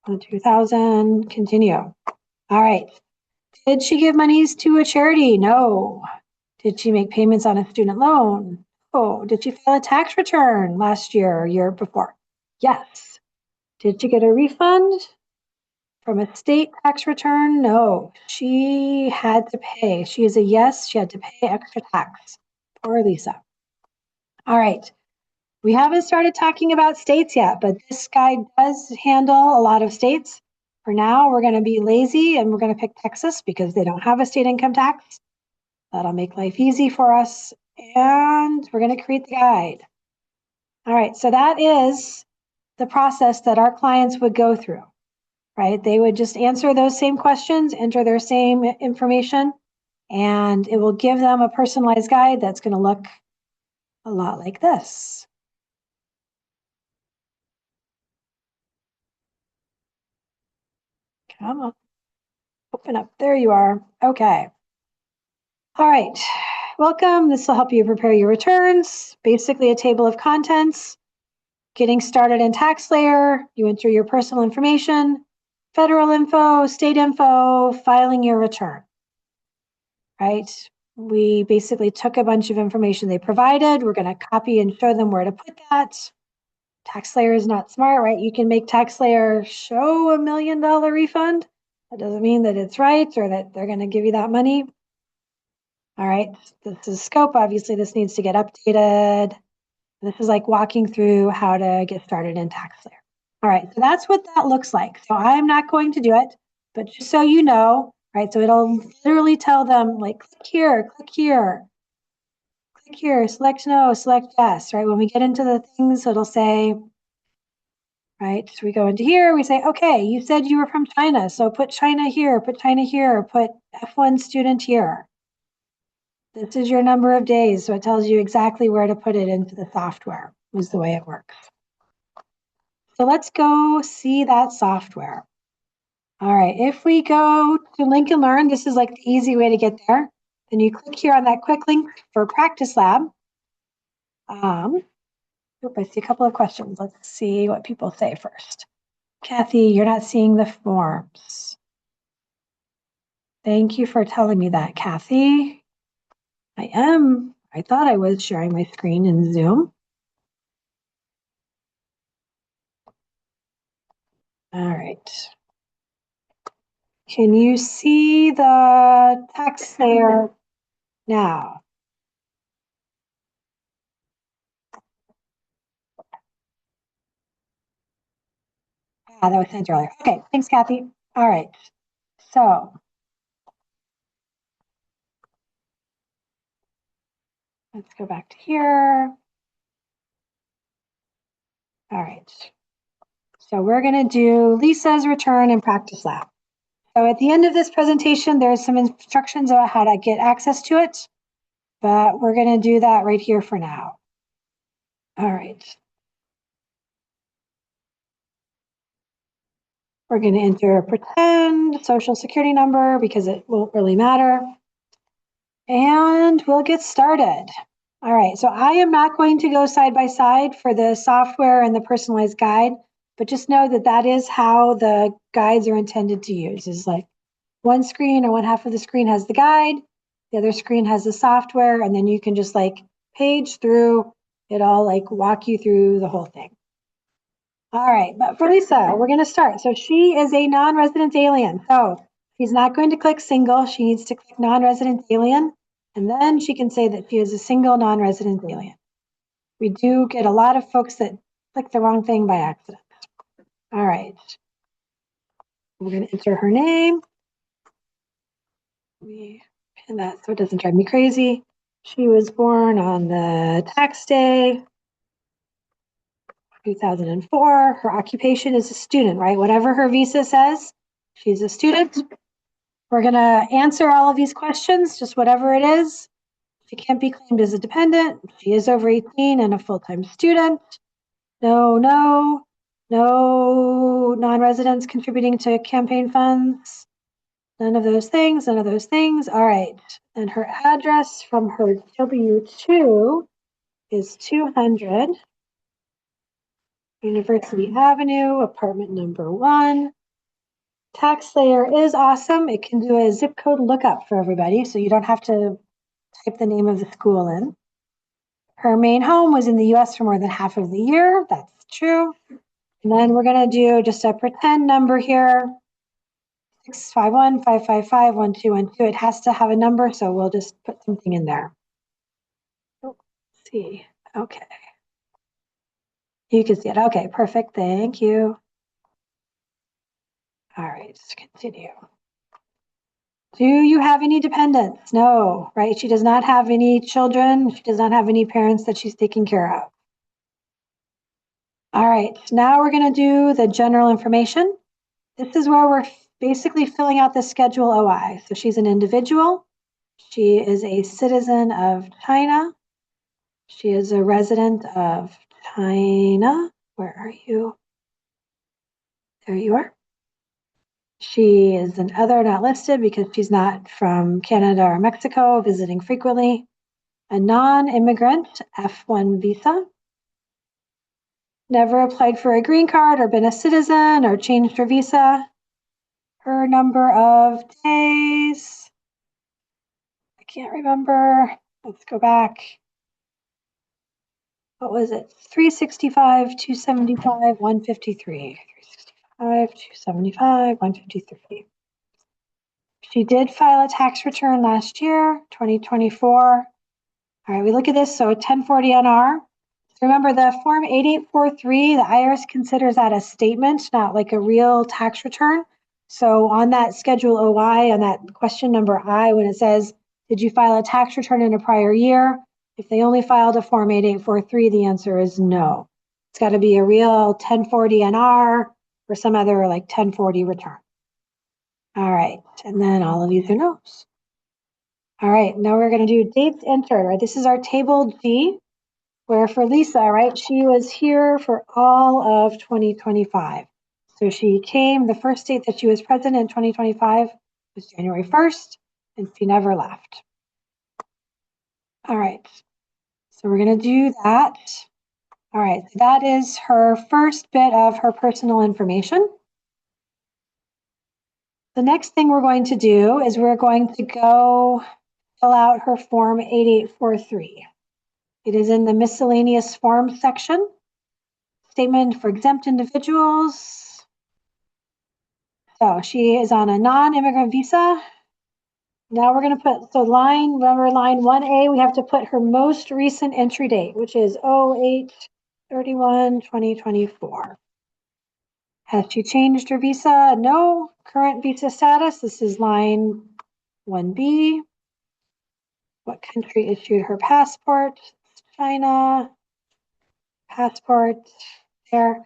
2000, continue. All right. Did she give monies to a charity? No. Did she make payments on a student loan? Oh, did she file a tax return last year or year before? Yes. Did she get a refund from a state tax return? No. She had to pay. She is a yes. She had to pay extra tax. Poor Lisa. All right. We haven't started talking about states yet, but this guide does handle a lot of states. For now, we're going to be lazy and we're going to pick Texas because they don't have a state income tax. That'll make life easy for us. And we're going to create the guide. All right, so that is the process that our clients would go through, right? They would just answer those same questions, enter their same information, and it will give them a personalized guide that's going to look a lot like this. Come on, open up. There you are. Okay. All right. Welcome. This will help you prepare your returns. Basically, a table of contents. Getting started in TaxSlayer, you enter your personal information, federal info, state info, filing your return. Right? We basically took a bunch of information they provided. We're going to copy and show them where to put that. TaxSlayer is not smart, right? You can make TaxSlayer show $1 million refund. That doesn't mean that it's right or that they're going to give you that money. All right, this is scope. Obviously, this needs to get updated. This is like walking through how to get started in TaxSlayer. All right, so that's what that looks like. So I'm not going to do it, but just so you know, right? So it'll literally tell them like, click here, click here, click here, select no, select yes, right? When we get into the things, it'll say, right? So we go into here, we say, okay, you said you were from China, so put China here, put China here, put F1 student here. This is your number of days, so it tells you exactly where to put it into the software, is the way it works. So let's go see that software. All right, if we go to Link and Learn, this is like the easy way to get there. Then you click here on that quick link for Practice Lab. I see a couple of questions. Let's see what people say first. Kathy, you're not seeing the forms. Thank you for telling me that, Kathy. I am. I thought I was sharing my screen in Zoom. All right. Can you see the text there now? Ah, that was sent earlier. Okay, thanks, Kathy. All right. So let's go back to here. All right. So we're going to do Lisa's return in Practice Lab. So at the end of this presentation, there's some instructions about how to get access to it, but we're going to do that right here for now. All right. We're going to enter a pretend social security number because it won't really matter. And we'll get started. All right, so I am not going to go side by side for the software and the personalized guide, but just know that that is how the guides are intended to use. Is like one screen or one half of the screen has the guide, the other screen has the software, and then you can just like page through it all, like walk you through the whole thing. All right, but for Lisa, we're going to start. So she is a non-resident alien. So she's not going to click single. She needs to click non-resident alien. And then she can say that she is a single non-resident alien. We do get a lot of folks that click the wrong thing by accident. All right. We're going to enter her name. We pin that so it doesn't drive me crazy. She was born on the tax day, 2004. Her occupation is a student, right? Whatever her visa says, she's a student. We're going to answer all of these questions, just whatever it is. She can't be claimed as a dependent. She is over 18 and a full-time student. No non-residents contributing to campaign funds. None of those things, none of those things. All right. And her address from her W-2 is 200 University Avenue, apartment number 1. TaxSlayer is awesome. It can do a zip code lookup for everybody, so you don't have to type the name of the school in. Her main home was in the US for more than half of the year. That's true. And then we're going to do just a pretend number here. 651-555-1212. It has to have a number, so we'll just put something in there. Let's see. Okay. You can see it. Okay, perfect. Thank you. All right, let's continue. Do you have any dependents? No, right? She does not have any children. She does not have any parents that she's taking care of. All right, now we're going to do the general information. This is where we're basically filling out the schedule OI. So she's an individual. She is a citizen of China. She is a resident of China. Where are you? There you are. She is an other not listed because she's not from Canada or Mexico, visiting frequently. A non-immigrant, F1 visa. Never applied for a green card or been a citizen or changed her visa. Her number of days, I can't remember. Let's go back. What was it? 365, 275, 153. 365, 275, 153. She did file a tax return last year, 2024. All right, we look at this. So 1040 NR. Remember the Form 8843, the IRS considers that a statement, not like a real tax return. So on that Schedule OI, on that question number I, when it says, did you file a tax return in a prior year? If they only filed a Form 8843, the answer is no. It's got to be a real 1040 NR or some other like 1040 return. All right, and then all of these are no's. All right, now we're going to do dates entered, right? This is our table G, where for Lisa, right, she was here for all of 2025. So she came, the first date that she was present in 2025 was January 1st, and she never left. All right, so we're going to do that. All right, so that is her first bit of her personal information. The next thing we're going to do is we're going to go fill out her Form 8843. It is in the miscellaneous forms section. Statement for exempt individuals. So she is on a non-immigrant visa. Now we're going to put, so remember line 1A, we have to put her most recent entry date, which is 08/31/2024. Has she changed her visa? No. Current visa status, this is line 1B. What country issued her passport? China. Passport there.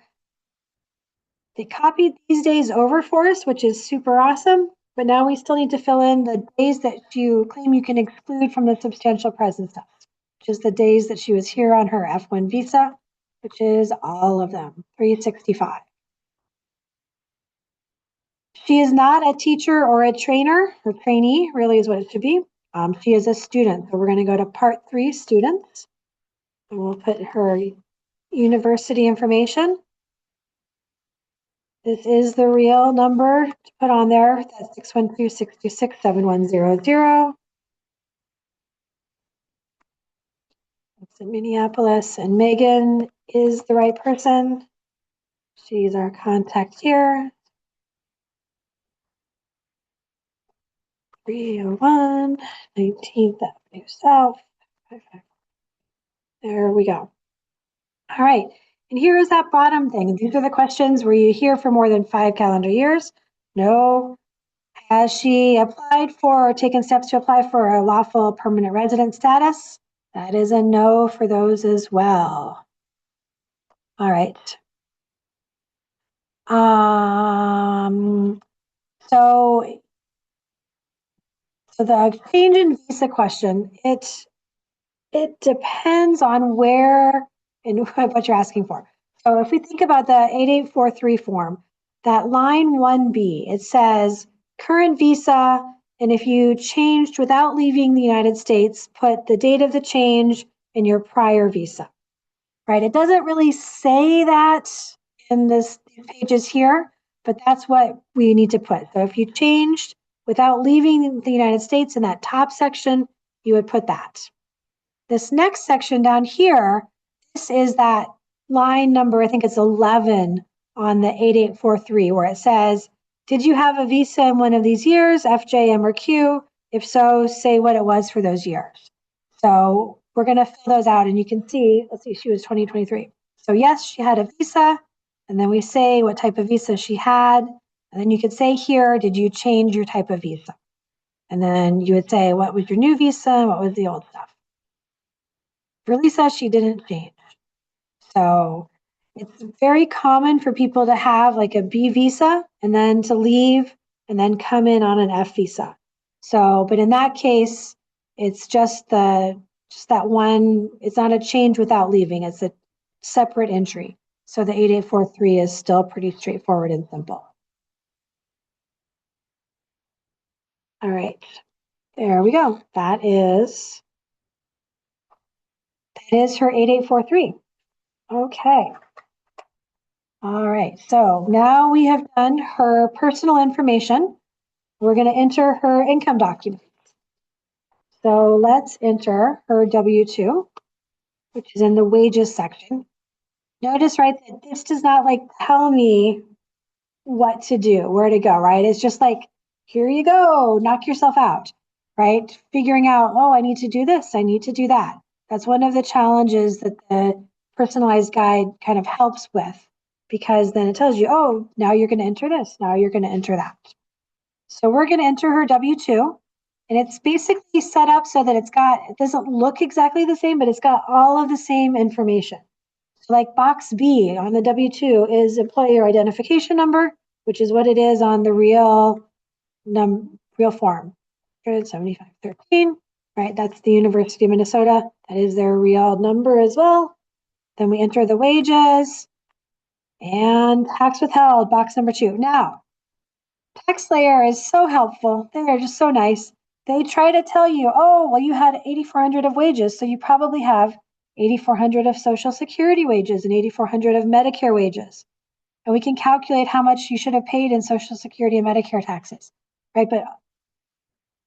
They copied these days over for us, which is super awesome. But now we still need to fill in the days that you claim you can exclude from the substantial presence test, which is the days that she was here on her F1 visa, which is all of them, 365. She is not a teacher or a trainer, or trainee really is what it should be. She is a student. So we're going to go to part 3, students. And we'll put her university information. This is the real number to put on there. That's 612-626-7100. It's in Minneapolis, and Megan is the right person. She's our contact here. 301 19th Avenue South. There we go. All right, and here is that bottom thing. These are the questions. Were you here for more than 5 calendar years? No. Has she applied for or taken steps to apply for a lawful permanent resident status? That is a no for those as well. All right. So the change in visa question, it depends on where and what you're asking for. So if we think about the 8843 form, that line 1B, it says current visa, and if you changed without leaving the United States, put the date of the change in your prior visa, right? It doesn't really say that in these pages here, but that's what we need to put. So if you changed without leaving the United States in that top section, you would put that. This next section down here, this is that line number, I think it's 11 on the 8843, where it says, did you have a visa in one of these years, F, J, M, or Q? If so, say what it was for those years. So we're going to fill those out, and you can see, let's see, she was 2023. So yes, she had a visa, and then we say what type of visa she had, and then you could say here, did you change your type of visa? And then you would say, what was your new visa, and what was the old stuff? For Lisa, she didn't change. So it's very common for people to have like a B visa and then to leave and then come in on an F visa. So, but in that case, it's just that one, it's not a change without leaving, it's a separate entry. So the 8843 is still pretty straightforward and simple. All right, there we go. That is her 8843. Okay. All right, so now we have done her personal information. We're going to enter her income documents. So let's enter her W-2, which is in the wages section. Notice, right, that this does not like tell me what to do, where to go, right? It's just like, here you go, knock yourself out, right? Figuring out, oh, I need to do this, I need to do that. That's one of the challenges that the personalized guide kind of helps with, because then it tells you, oh, now you're going to enter this, now you're going to enter that. So we're going to enter her W-2, and it's basically set up so that it doesn't look exactly the same, but it's got all of the same information. So like box B on the W-2 is employer identification number, which is what it is on the real form, 7513, right? That's the University of Minnesota. That is their real number as well. Then we enter the wages and tax withheld, box number 2. Now, TaxSlayer is so helpful. They are just so nice. They try to tell you, oh, well, you had 8,400 of wages, so you probably have 8,400 of Social Security wages and 8,400 of Medicare wages. And we can calculate how much you should have paid in Social Security and Medicare taxes, right? But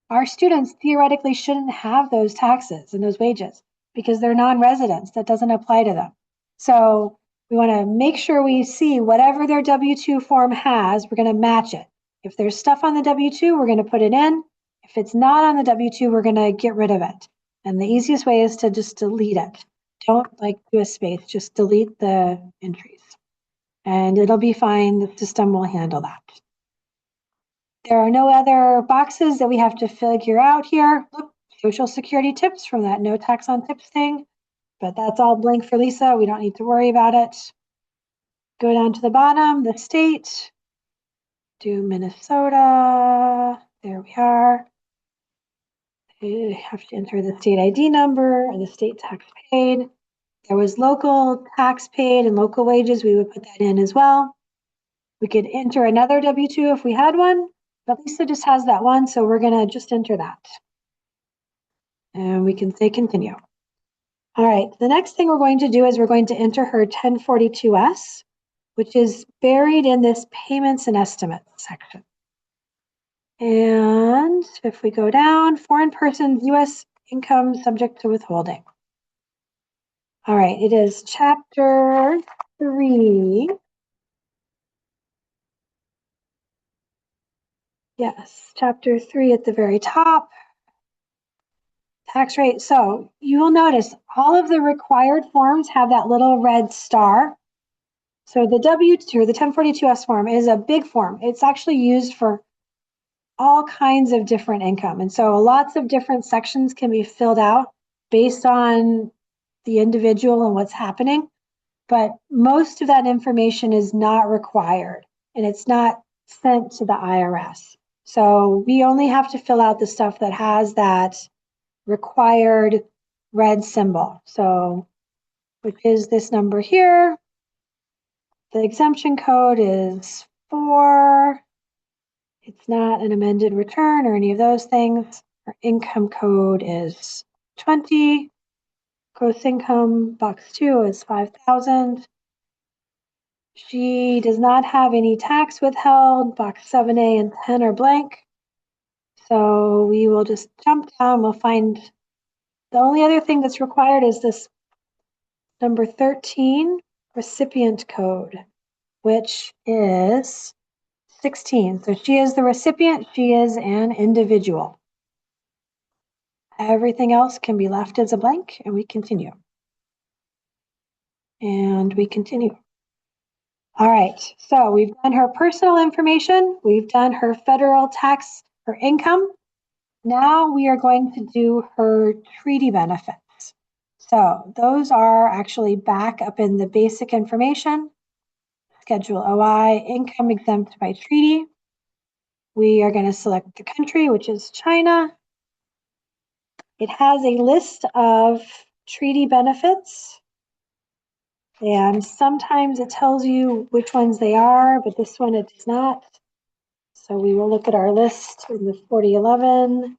our students theoretically shouldn't have those taxes and those wages because they're non-residents. That doesn't apply to them. So we want to make sure we see whatever their W-2 form has, we're going to match it. If there's stuff on the W-2, we're going to put it in. If it's not on the W-2, we're going to get rid of it. And the easiest way is to just delete it. Don't do a space, just delete the entries. And it'll be fine. The system will handle that. There are no other boxes that we have to figure out here. Look, Social Security tips from that no tax on tips thing, but that's all blank for Lisa. We don't need to worry about it. Go down to the bottom, the state, do Minnesota. There we are. You have to enter the state ID number and the state tax paid. There was local tax paid and local wages. We would put that in as well. We could enter another W-2 if we had one, but Lisa just has that one, so we're going to just enter that. And we can say continue. All right, the next thing we're going to do is we're going to enter her 1042S, which is buried in this payments and estimates section. And if we go down, foreign persons, U.S. income subject to withholding. All right, it is chapter 3. Yes, chapter 3 at the very top. Tax rate. So you will notice all of the required forms have that little red star. So the W-2, the 1042S form, is a big form. It's actually used for all kinds of different income. And so lots of different sections can be filled out based on the individual and what's happening. But most of that information is not required and it's not sent to the IRS. So we only have to fill out the stuff that has that required red symbol. So, which is this number here. The exemption code is 4. It's not an amended return or any of those things. Our income code is 20. Gross income, box 2 is 5,000. She does not have any tax withheld. Box 7A and 10 are blank. So we will just jump down. We'll find the only other thing that's required is this number 13, recipient code, which is 16. So she is the recipient. She is an individual. Everything else can be left as a blank, and we continue. And we continue. All right, so we've done her personal information. We've done her federal tax, her income. Now we are going to do her treaty benefits. So those are actually back up in the basic information. Schedule OI, income exempt by treaty. We are going to select the country, which is China. It has a list of treaty benefits. And sometimes it tells you which ones they are, but this one it does not. So we will look at our list in the 4011.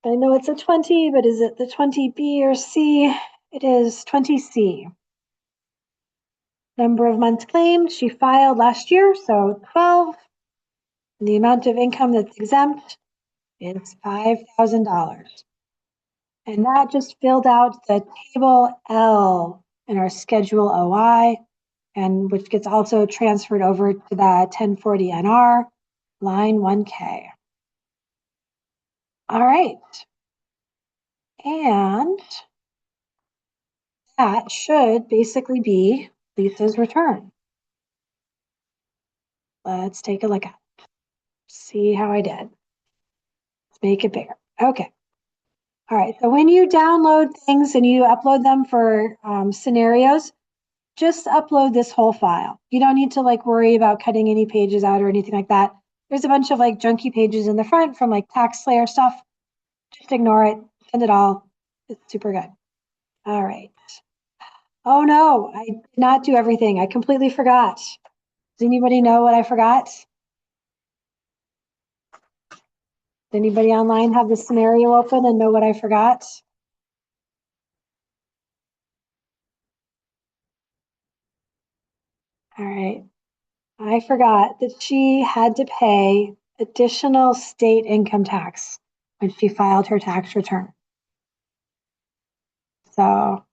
I know it's a 20, but is it the 20B or C? It is 20C. Number of months claimed, she filed last year, so 12. And the amount of income that's exempt is $5,000. And that just filled out the table L in our schedule OI, and which gets also transferred over to the 1040 NR, line 1K. All right. And that should basically be Lisa's return. Let's take a look at it. See how I did. Let's make it bigger. Okay. All right. So when you download things and you upload them for scenarios, just upload this whole file. You don't need to like worry about cutting any pages out or anything like that. There's a bunch of like junky pages in the front from like TaxSlayer stuff. Just ignore it. Send it all. It's super good. All right. Oh no, I did not do everything. I completely forgot. Does anybody know what I forgot? Does anybody online have the scenario open and know what I forgot? All right. I forgot that she had to pay additional state income tax when she filed her tax return. So,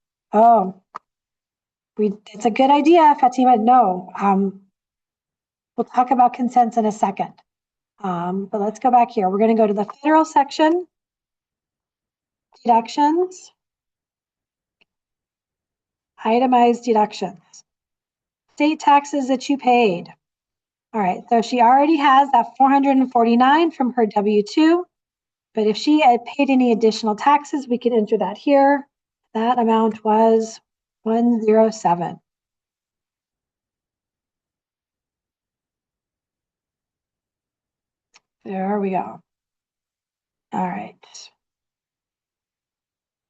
it's a good idea, Fatima. No, we'll talk about consents in a second. But let's go back here. We're going to go to the federal section, deductions, itemized deductions, state taxes that you paid. All right, so she already has that 449 from her W-2, but if she had paid any additional taxes, we could enter that here. That amount was 107. There we go. All right.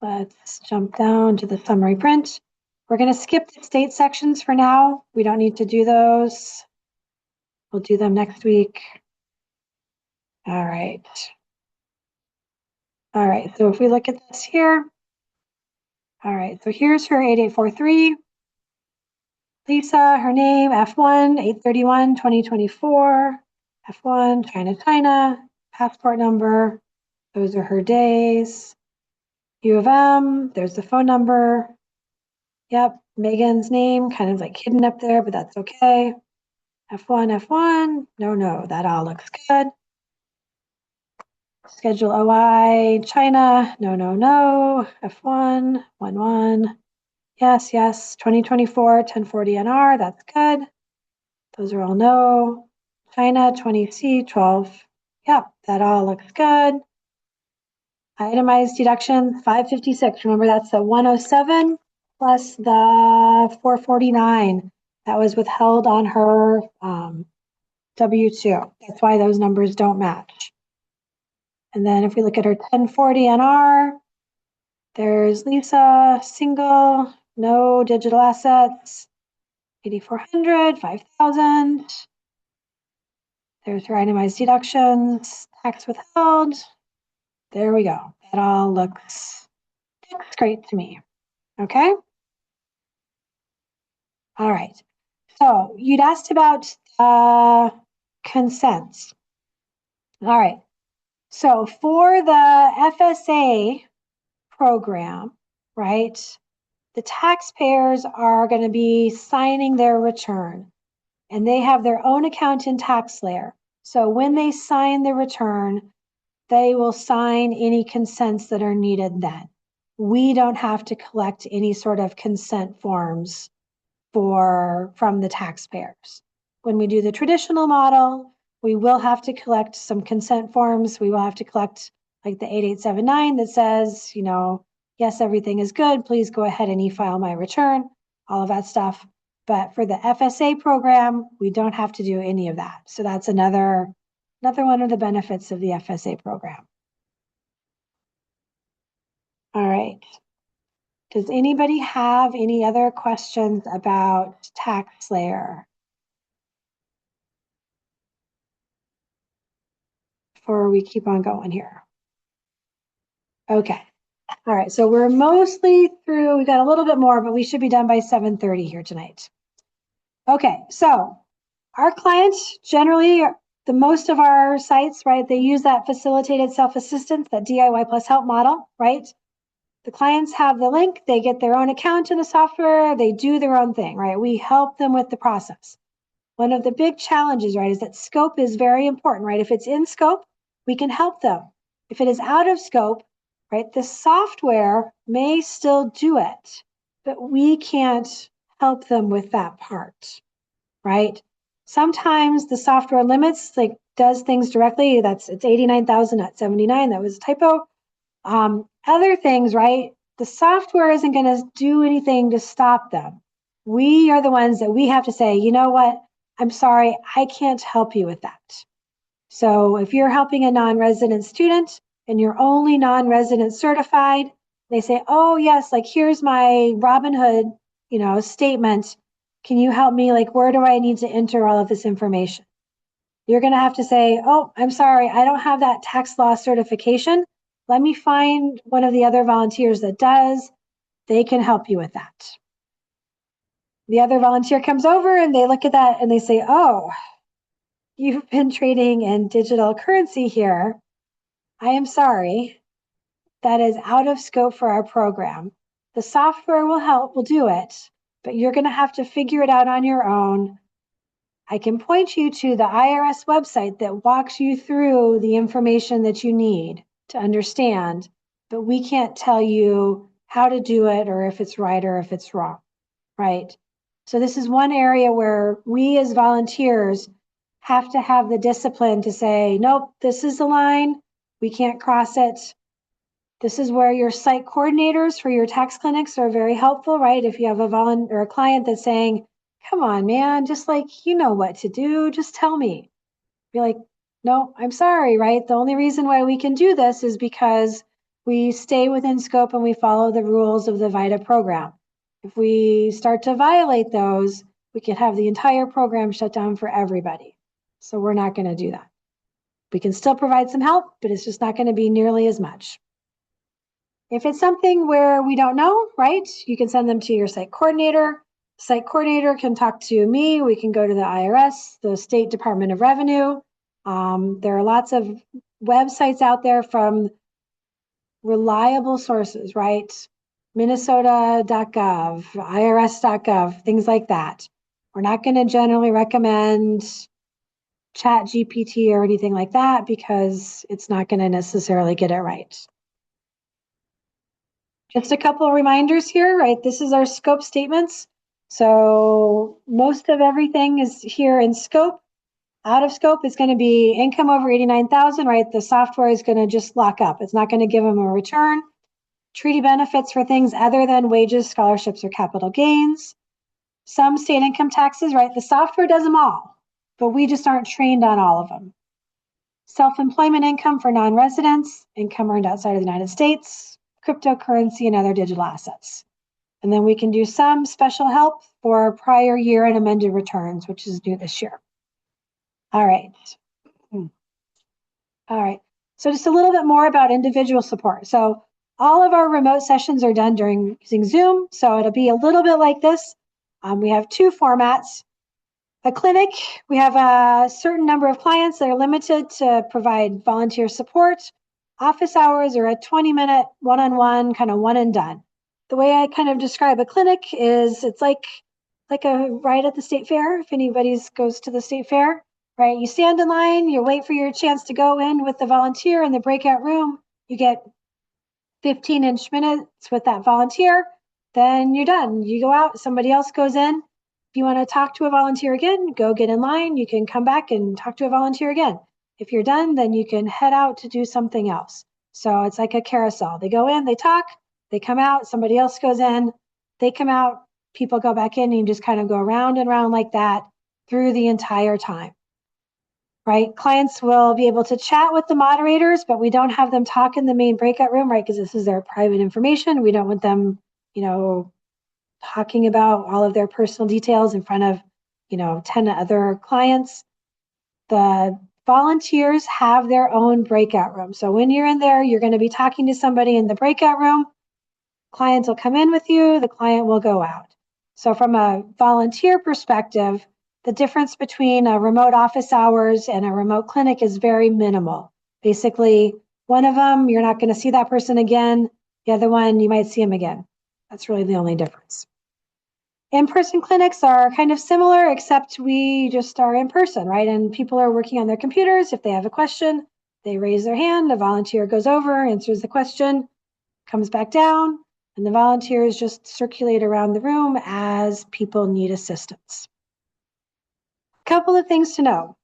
Let's jump down to the summary print. We're going to skip the state sections for now. We don't need to do those. We'll do them next week. All right. All right, so if we look at this here. All right, so here's her 8843. Lisa, her name, F1, 831, 2024. F1, China, passport number. Those are her days. U of M, there's the phone number. Yep, Megan's name kind of like hidden up there, but that's okay. F1, no, that all looks good. Schedule OI, China, no. F1, 11. Yes, 2024, 1040 NR, that's good. Those are all no. China, 20C, 12. Yep, that all looks good. Itemized deduction, 556. Remember, that's the 107 plus the 449 that was withheld on her W-2. That's why those numbers don't match. And then if we look at her 1040 NR, there's Lisa, single, no digital assets, 8,400, 5,000. There's her itemized deductions, tax withheld. There we go. That all looks great to me. Okay. All right. So you'd asked about consents. All right. So for the FSA program, right, the taxpayers are going to be signing their return, and they have their own account in TaxSlayer. So when they sign the return, they will sign any consents that are needed then. We don't have to collect any sort of consent forms from the taxpayers. When we do the traditional model, we will have to collect some consent forms. We will have to collect like the 8879 that says, yes, everything is good. Please go ahead and e-file my return, all of that stuff. But for the FSA program, we don't have to do any of that. So that's another one of the benefits of the FSA program. All right. Does anybody have any other questions about TaxSlayer before we keep on going here? Okay. All right. So we're mostly through. We got a little bit more, but we should be done by 7:30 here tonight. Okay. So our clients generally, the most of our sites, right, they use that facilitated self-assistance, that DIY plus help model, right? The clients have the link, they get their own account in the software, they do their own thing, right? We help them with the process. One of the big challenges, right, is that scope is very important, right? If it's in scope, we can help them. If it is out of scope, right, the software may still do it, but we can't help them with that part, right? Sometimes the software limits, like does things directly. It's 89,000, not 79. That was a typo. Other things, right? The software isn't going to do anything to stop them. We are the ones that we have to say, you know what? I'm sorry, I can't help you with that. So if you're helping a non-resident student and you're only non-resident certified, they say, oh yes, like here's my Robinhood, statement. Can you help me? Like, where do I need to enter all of this information? You're going to have to say, oh, I'm sorry, I don't have that tax law certification. Let me find one of the other volunteers that does. They can help you with that. The other volunteer comes over and they look at that and they say, oh, you've been trading in digital currency here. I am sorry. That is out of scope for our program. The software will do it, but you're going to have to figure it out on your own. I can point you to the IRS website that walks you through the information that you need to understand, but we can't tell you how to do it or if it's right or if it's wrong, right? So this is one area where we as volunteers have to have the discipline to say, nope, this is the line. We can't cross it. This is where your site coordinators for your tax clinics are very helpful, right? If you have a volunteer or a client that's saying, come on, man, just like, you know what to do, just tell me. Be like, no, I'm sorry, right? The only reason why we can do this is because we stay within scope and we follow the rules of the VITA program. If we start to violate those, we could have the entire program shut down for everybody. So we're not going to do that. We can still provide some help, but it's just not going to be nearly as much. If it's something where we don't know, right, you can send them to your site coordinator. Site coordinator can talk to me. We can go to the IRS, the State Department of Revenue. There are lots of websites out there from reliable sources, right? Minnesota.gov, IRS.gov, things like that. We're not going to generally recommend ChatGPT or anything like that because it's not going to necessarily get it right. Just a couple of reminders here, right? This is our scope statements. So most of everything is here in scope. Out of scope is going to be income over 89,000, right? The software is going to just lock up. It's not going to give them a return. Treaty benefits for things other than wages, scholarships, or capital gains. Some state income taxes, right? The software does them all, but we just aren't trained on all of them. Self-employment income for non-residents, income earned outside of the United States, cryptocurrency, and other digital assets. And then we can do some special help for prior year and amended returns, which is new this year. All right. All right. So just a little bit more about individual support. So all of our remote sessions are done using Zoom. So it'll be a little bit like this. We have two formats. A clinic, we have a certain number of clients that are limited to provide volunteer support. Office hours are a 20-minute one-on-one, kind of one and done. The way I kind of describe a clinic is it's like a ride at the state fair, if anybody goes to the state fair, right? You stand in line, you wait for your chance to go in with the volunteer in the breakout room. You get 15-ish minutes with that volunteer, then you're done. You go out, somebody else goes in. If you want to talk to a volunteer again, go get in line. You can come back and talk to a volunteer again. If you're done, then you can head out to do something else. So it's like a carousel. They go in, they talk, they come out, somebody else goes in, they come out, people go back in, and you just kind of go round and round like that through the entire time, right? Clients will be able to chat with the moderators, but we don't have them talk in the main breakout room, right? Because this is their private information. We don't want them, talking about all of their personal details in front of, 10 other clients. The volunteers have their own breakout room. So when you're in there, you're going to be talking to somebody in the breakout room. Clients will come in with you, the client will go out. So from a volunteer perspective, the difference between a remote office hours and a remote clinic is very minimal. Basically, one of them, you're not going to see that person again. The other one, you might see them again. That's really the only difference. In-person clinics are kind of similar, except we just are in person, right? And people are working on their computers. If they have a question, they raise their hand, a volunteer goes over, answers the question, comes back down. And the volunteers just circulate around the room as people need assistance. A couple of things to know.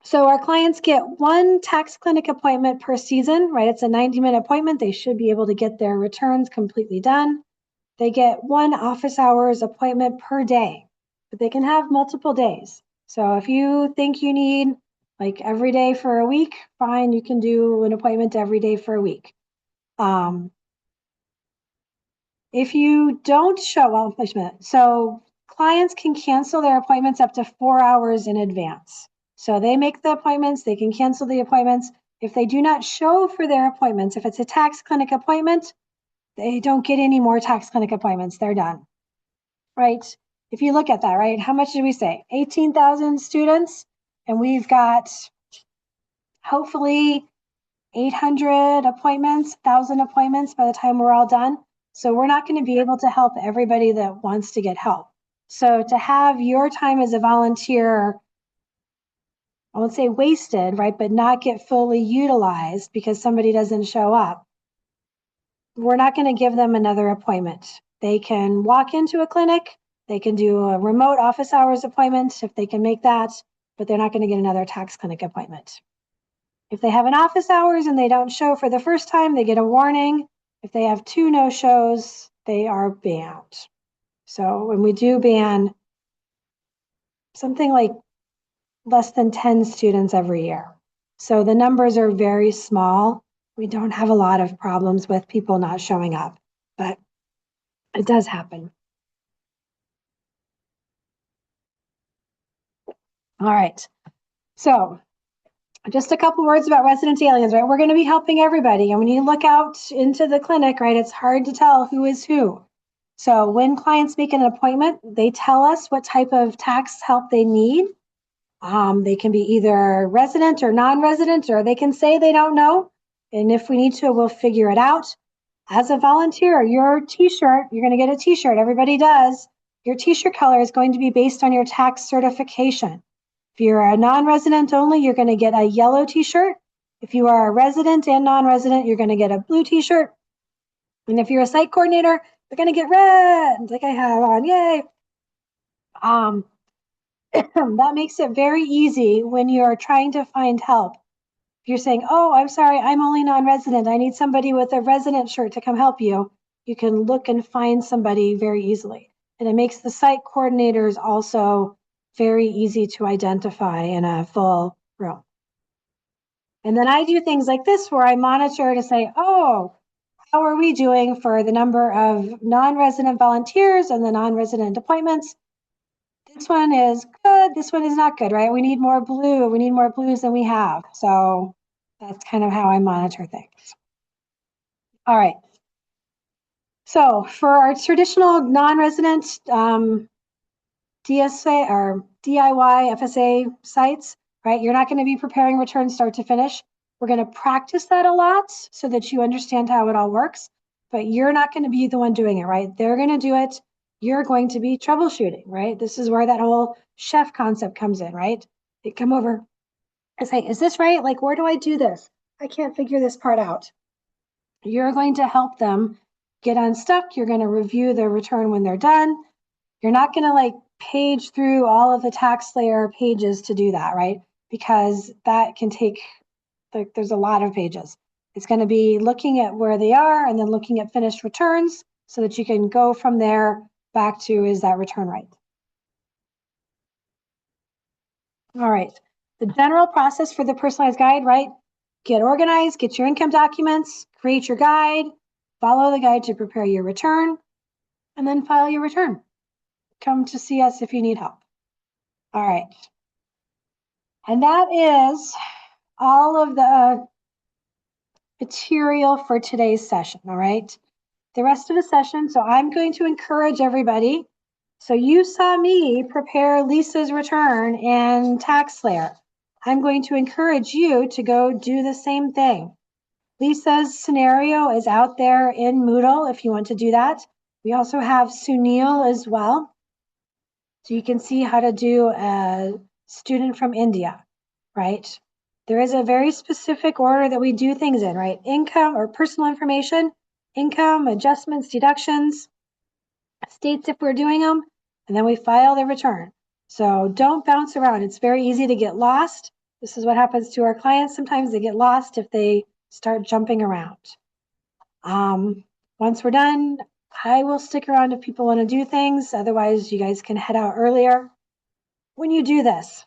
So our clients get one tax clinic appointment per season, right? It's a 90-minute appointment. They should be able to get their returns completely done. They get one office hours appointment per day, but they can have multiple days. So if you think you need like every day for a week, fine, you can do an appointment every day for a week. If you don't show up, so clients can cancel their appointments up to 4 hours in advance. So they make the appointments, they can cancel the appointments. If they do not show for their appointments, if it's a tax clinic appointment, they don't get any more tax clinic appointments. They're done, right? If you look at that, right, how much did we say? 18,000 students, and we've got hopefully 800 appointments, 1,000 appointments by the time we're all done. So we're not going to be able to help everybody that wants to get help. So to have your time as a volunteer, I won't say wasted, right, but not get fully utilized because somebody doesn't show up, we're not going to give them another appointment. They can walk into a clinic, they can do a remote office hours appointment if they can make that, but they're not going to get another tax clinic appointment. If they have an office hours and they don't show for the first time, they get a warning. If they have 2 no-shows, they are banned. So when we do ban something like less than 10 students every year. So the numbers are very small. We don't have a lot of problems with people not showing up, but it does happen. All right. So just a couple words about resident aliens, right? We're going to be helping everybody. And when you look out into the clinic, right, it's hard to tell who is who. So when clients make an appointment, they tell us what type of tax help they need. They can be either resident or non-resident, or they can say they don't know. And if we need to, we'll figure it out. As a volunteer, your t-shirt, you're going to get a t-shirt. Everybody does. Your t-shirt color is going to be based on your tax certification. If you're a non-resident only, you're going to get a yellow t-shirt. If you are a resident and non-resident, you're going to get a blue t-shirt. And if you're a site coordinator, you're going to get red, like I have on. Yay! That makes it very easy when you're trying to find help. If you're saying, oh, I'm sorry, I'm only non-resident, I need somebody with a resident shirt to come help you, you can look and find somebody very easily. And it makes the site coordinators also very easy to identify in a full room. And then I do things like this where I monitor to say, oh, how are we doing for the number of non-resident volunteers and the non-resident appointments? This one is good, this one is not good, right? We need more blue, we need more blues than we have. So that's kind of how I monitor things. All right. So for our traditional non-resident DSA or DIY FSA sites, right? You're not going to be preparing returns start to finish. We're going to practice that a lot so that you understand how it all works, but you're not going to be the one doing it, right? They're going to do it. You're going to be troubleshooting, right? This is where that whole chef concept comes in, right? They come over and say, is this right? Like, where do I do this? I can't figure this part out. You're going to help them get unstuck. You're going to review their return when they're done. You're not going to like page through all of the TaxSlayer pages to do that, right? Because that can take, like, there's a lot of pages. It's going to be looking at where they are and then looking at finished returns so that you can go from there back to, is that return right? All right. The general process for the personalized guide, right? Get organized, get your income documents, create your guide, follow the guide to prepare your return, and then file your return. Come to see us if you need help. All right. And that is all of the material for today's session, all right? The rest of the session, so I'm going to encourage everybody. So you saw me prepare Lisa's return in TaxSlayer. I'm going to encourage you to go do the same thing. Lisa's scenario is out there in Moodle if you want to do that. We also have Sunil as well. So you can see how to do a student from India, right? There is a very specific order that we do things in, right? Income or personal information, income, adjustments, deductions, states if we're doing them, and then we file the return. So don't bounce around. It's very easy to get lost. This is what happens to our clients. Sometimes they get lost if they start jumping around. Once we're done, I will stick around if people want to do things. Otherwise, you guys can head out earlier. When you do this,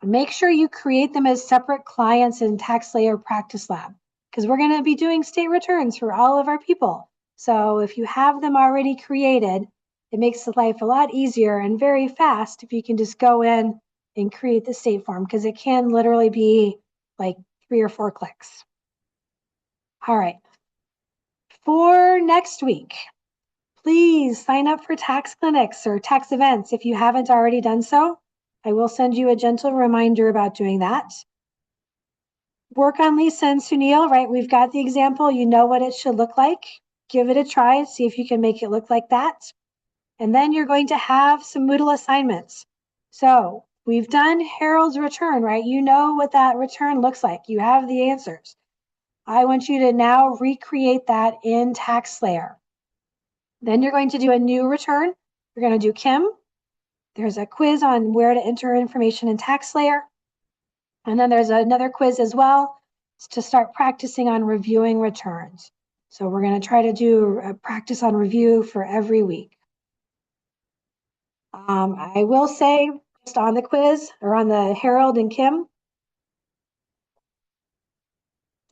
make sure you create them as separate clients in TaxSlayer Practice Lab, because we're going to be doing state returns for all of our people. So if you have them already created, it makes life a lot easier and very fast if you can just go in and create the state form, because it can literally be like 3 or 4 clicks. All right. For next week, please sign up for tax clinics or tax events if you haven't already done so. I will send you a gentle reminder about doing that. Work on Lisa and Sunil, right? We've got the example. You know what it should look like. Give it a try. See if you can make it look like that. And then you're going to have some Moodle assignments. So we've done Harold's return, right? You know what that return looks like. You have the answers. I want you to now recreate that in TaxSlayer. Then you're going to do a new return. You're going to do Kim. There's a quiz on where to enter information in TaxSlayer. And then there's another quiz as well to start practicing on reviewing returns. So we're going to try to do a practice on review for every week. I will say, just on the quiz or on the Harold and Kim,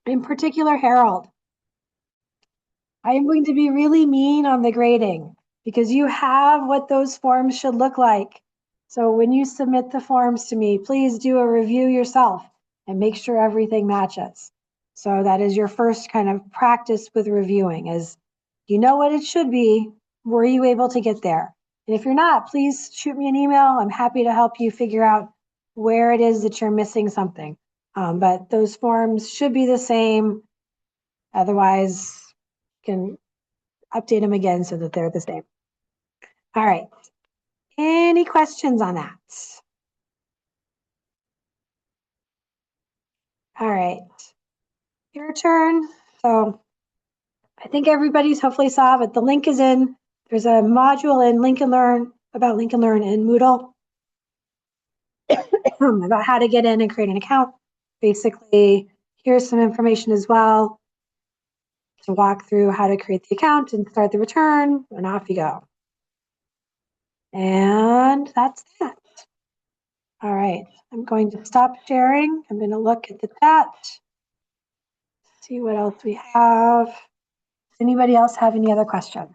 in particular Harold, I am going to be really mean on the grading because you have what those forms should look like. So when you submit the forms to me, please do a review yourself and make sure everything matches. So that is your first kind of practice with reviewing, is you know what it should be. Were you able to get there? And if you're not, please shoot me an email. I'm happy to help you figure out where it is that you're missing something. But those forms should be the same. Otherwise, you can update them again so that they're the same. All right. Any questions on that? All right. Your turn. So I think everybody's hopefully saw, but the link is in. There's a module in Link and Learn about Link and Learn in Moodle about how to get in and create an account. Basically, here's some information as well to walk through how to create the account and start the return, and off you go. And that's that. All right, I'm going to stop sharing. I'm going to look at the chat, see what else we have. Does anybody else have any other questions?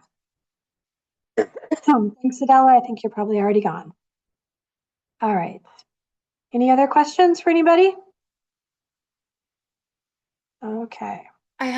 Thanks, Adela. I think you're probably already gone. All right. Any other questions for anybody? Okay.